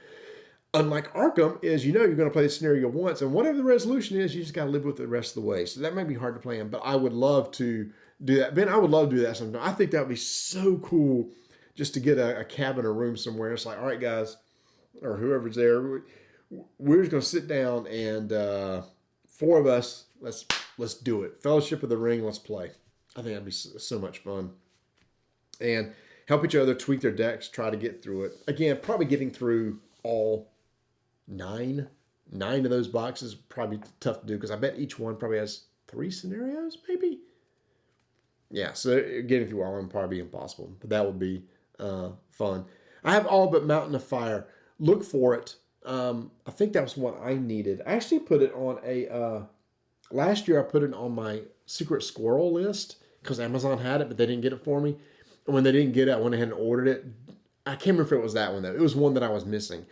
Unlike Arkham, is you're going to play the scenario once, and whatever the resolution is, you just got to live with it the rest of the way. So that may be hard to plan, but I would love to do that. Ben, I would love to do that sometime. I think that would be so cool just to get a cabin or room somewhere. It's like, all right, guys, or whoever's there, we're just going to sit down and four of us, let's do it. Fellowship of the Ring, let's play. I think that'd be so much fun. And help each other tweak their decks, try to get through it. Again, probably getting through all nine of those boxes probably tough to do because I bet each one probably has 3 scenarios, maybe. Yeah, so getting through all of them probably be impossible, but that would be fun. I have all but Mountain of Fire. Look for it. I think that was what I needed. I actually put it on a last year. I put it on my Secret Squirrel list because Amazon had it, but they didn't get it for me. And when they didn't get it, I went ahead and ordered it. I can't remember if it was that one though. It was one that I was missing.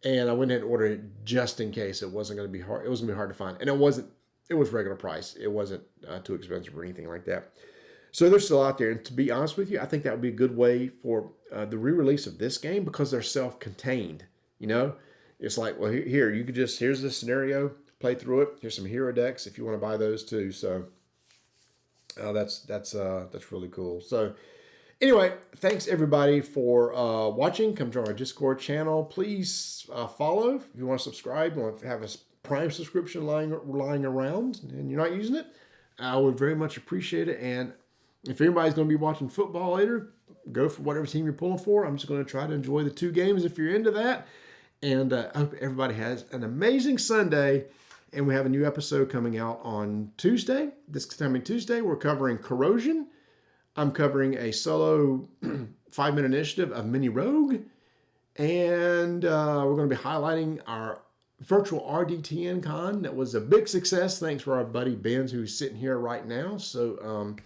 And I went ahead and ordered it just in case it wasn't going to be hard. It was going to be hard to find. And it wasn't, it was regular price. It wasn't too expensive or anything like that. So they're still out there. And to be honest with you, I think that would be a good way for the re-release of this game because they're self-contained. It's like, well, here, you could just, here's the scenario, play through it. Here's some hero decks if you want to buy those too. So that's really cool. So anyway, thanks everybody for watching. Come join our Discord channel. Please follow. If you want to subscribe, you want to have a Prime subscription lying around and you're not using it, I would very much appreciate it. And if anybody's going to be watching football later, go for whatever team you're pulling for. I'm just going to try to enjoy the 2 games if you're into that. And I hope everybody has an amazing Sunday. And we have a new episode coming out on Tuesday. This coming Tuesday, we're covering Corrosion. I'm covering a solo 5-minute initiative of Mini Rogue. And we're going to be highlighting our virtual RDTN con. That was a big success. Thanks for our buddy Ben, who's sitting here right now. So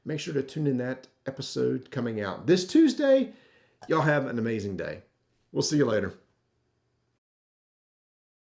make sure to tune in that episode coming out this Tuesday. Y'all have an amazing day. We'll see you later.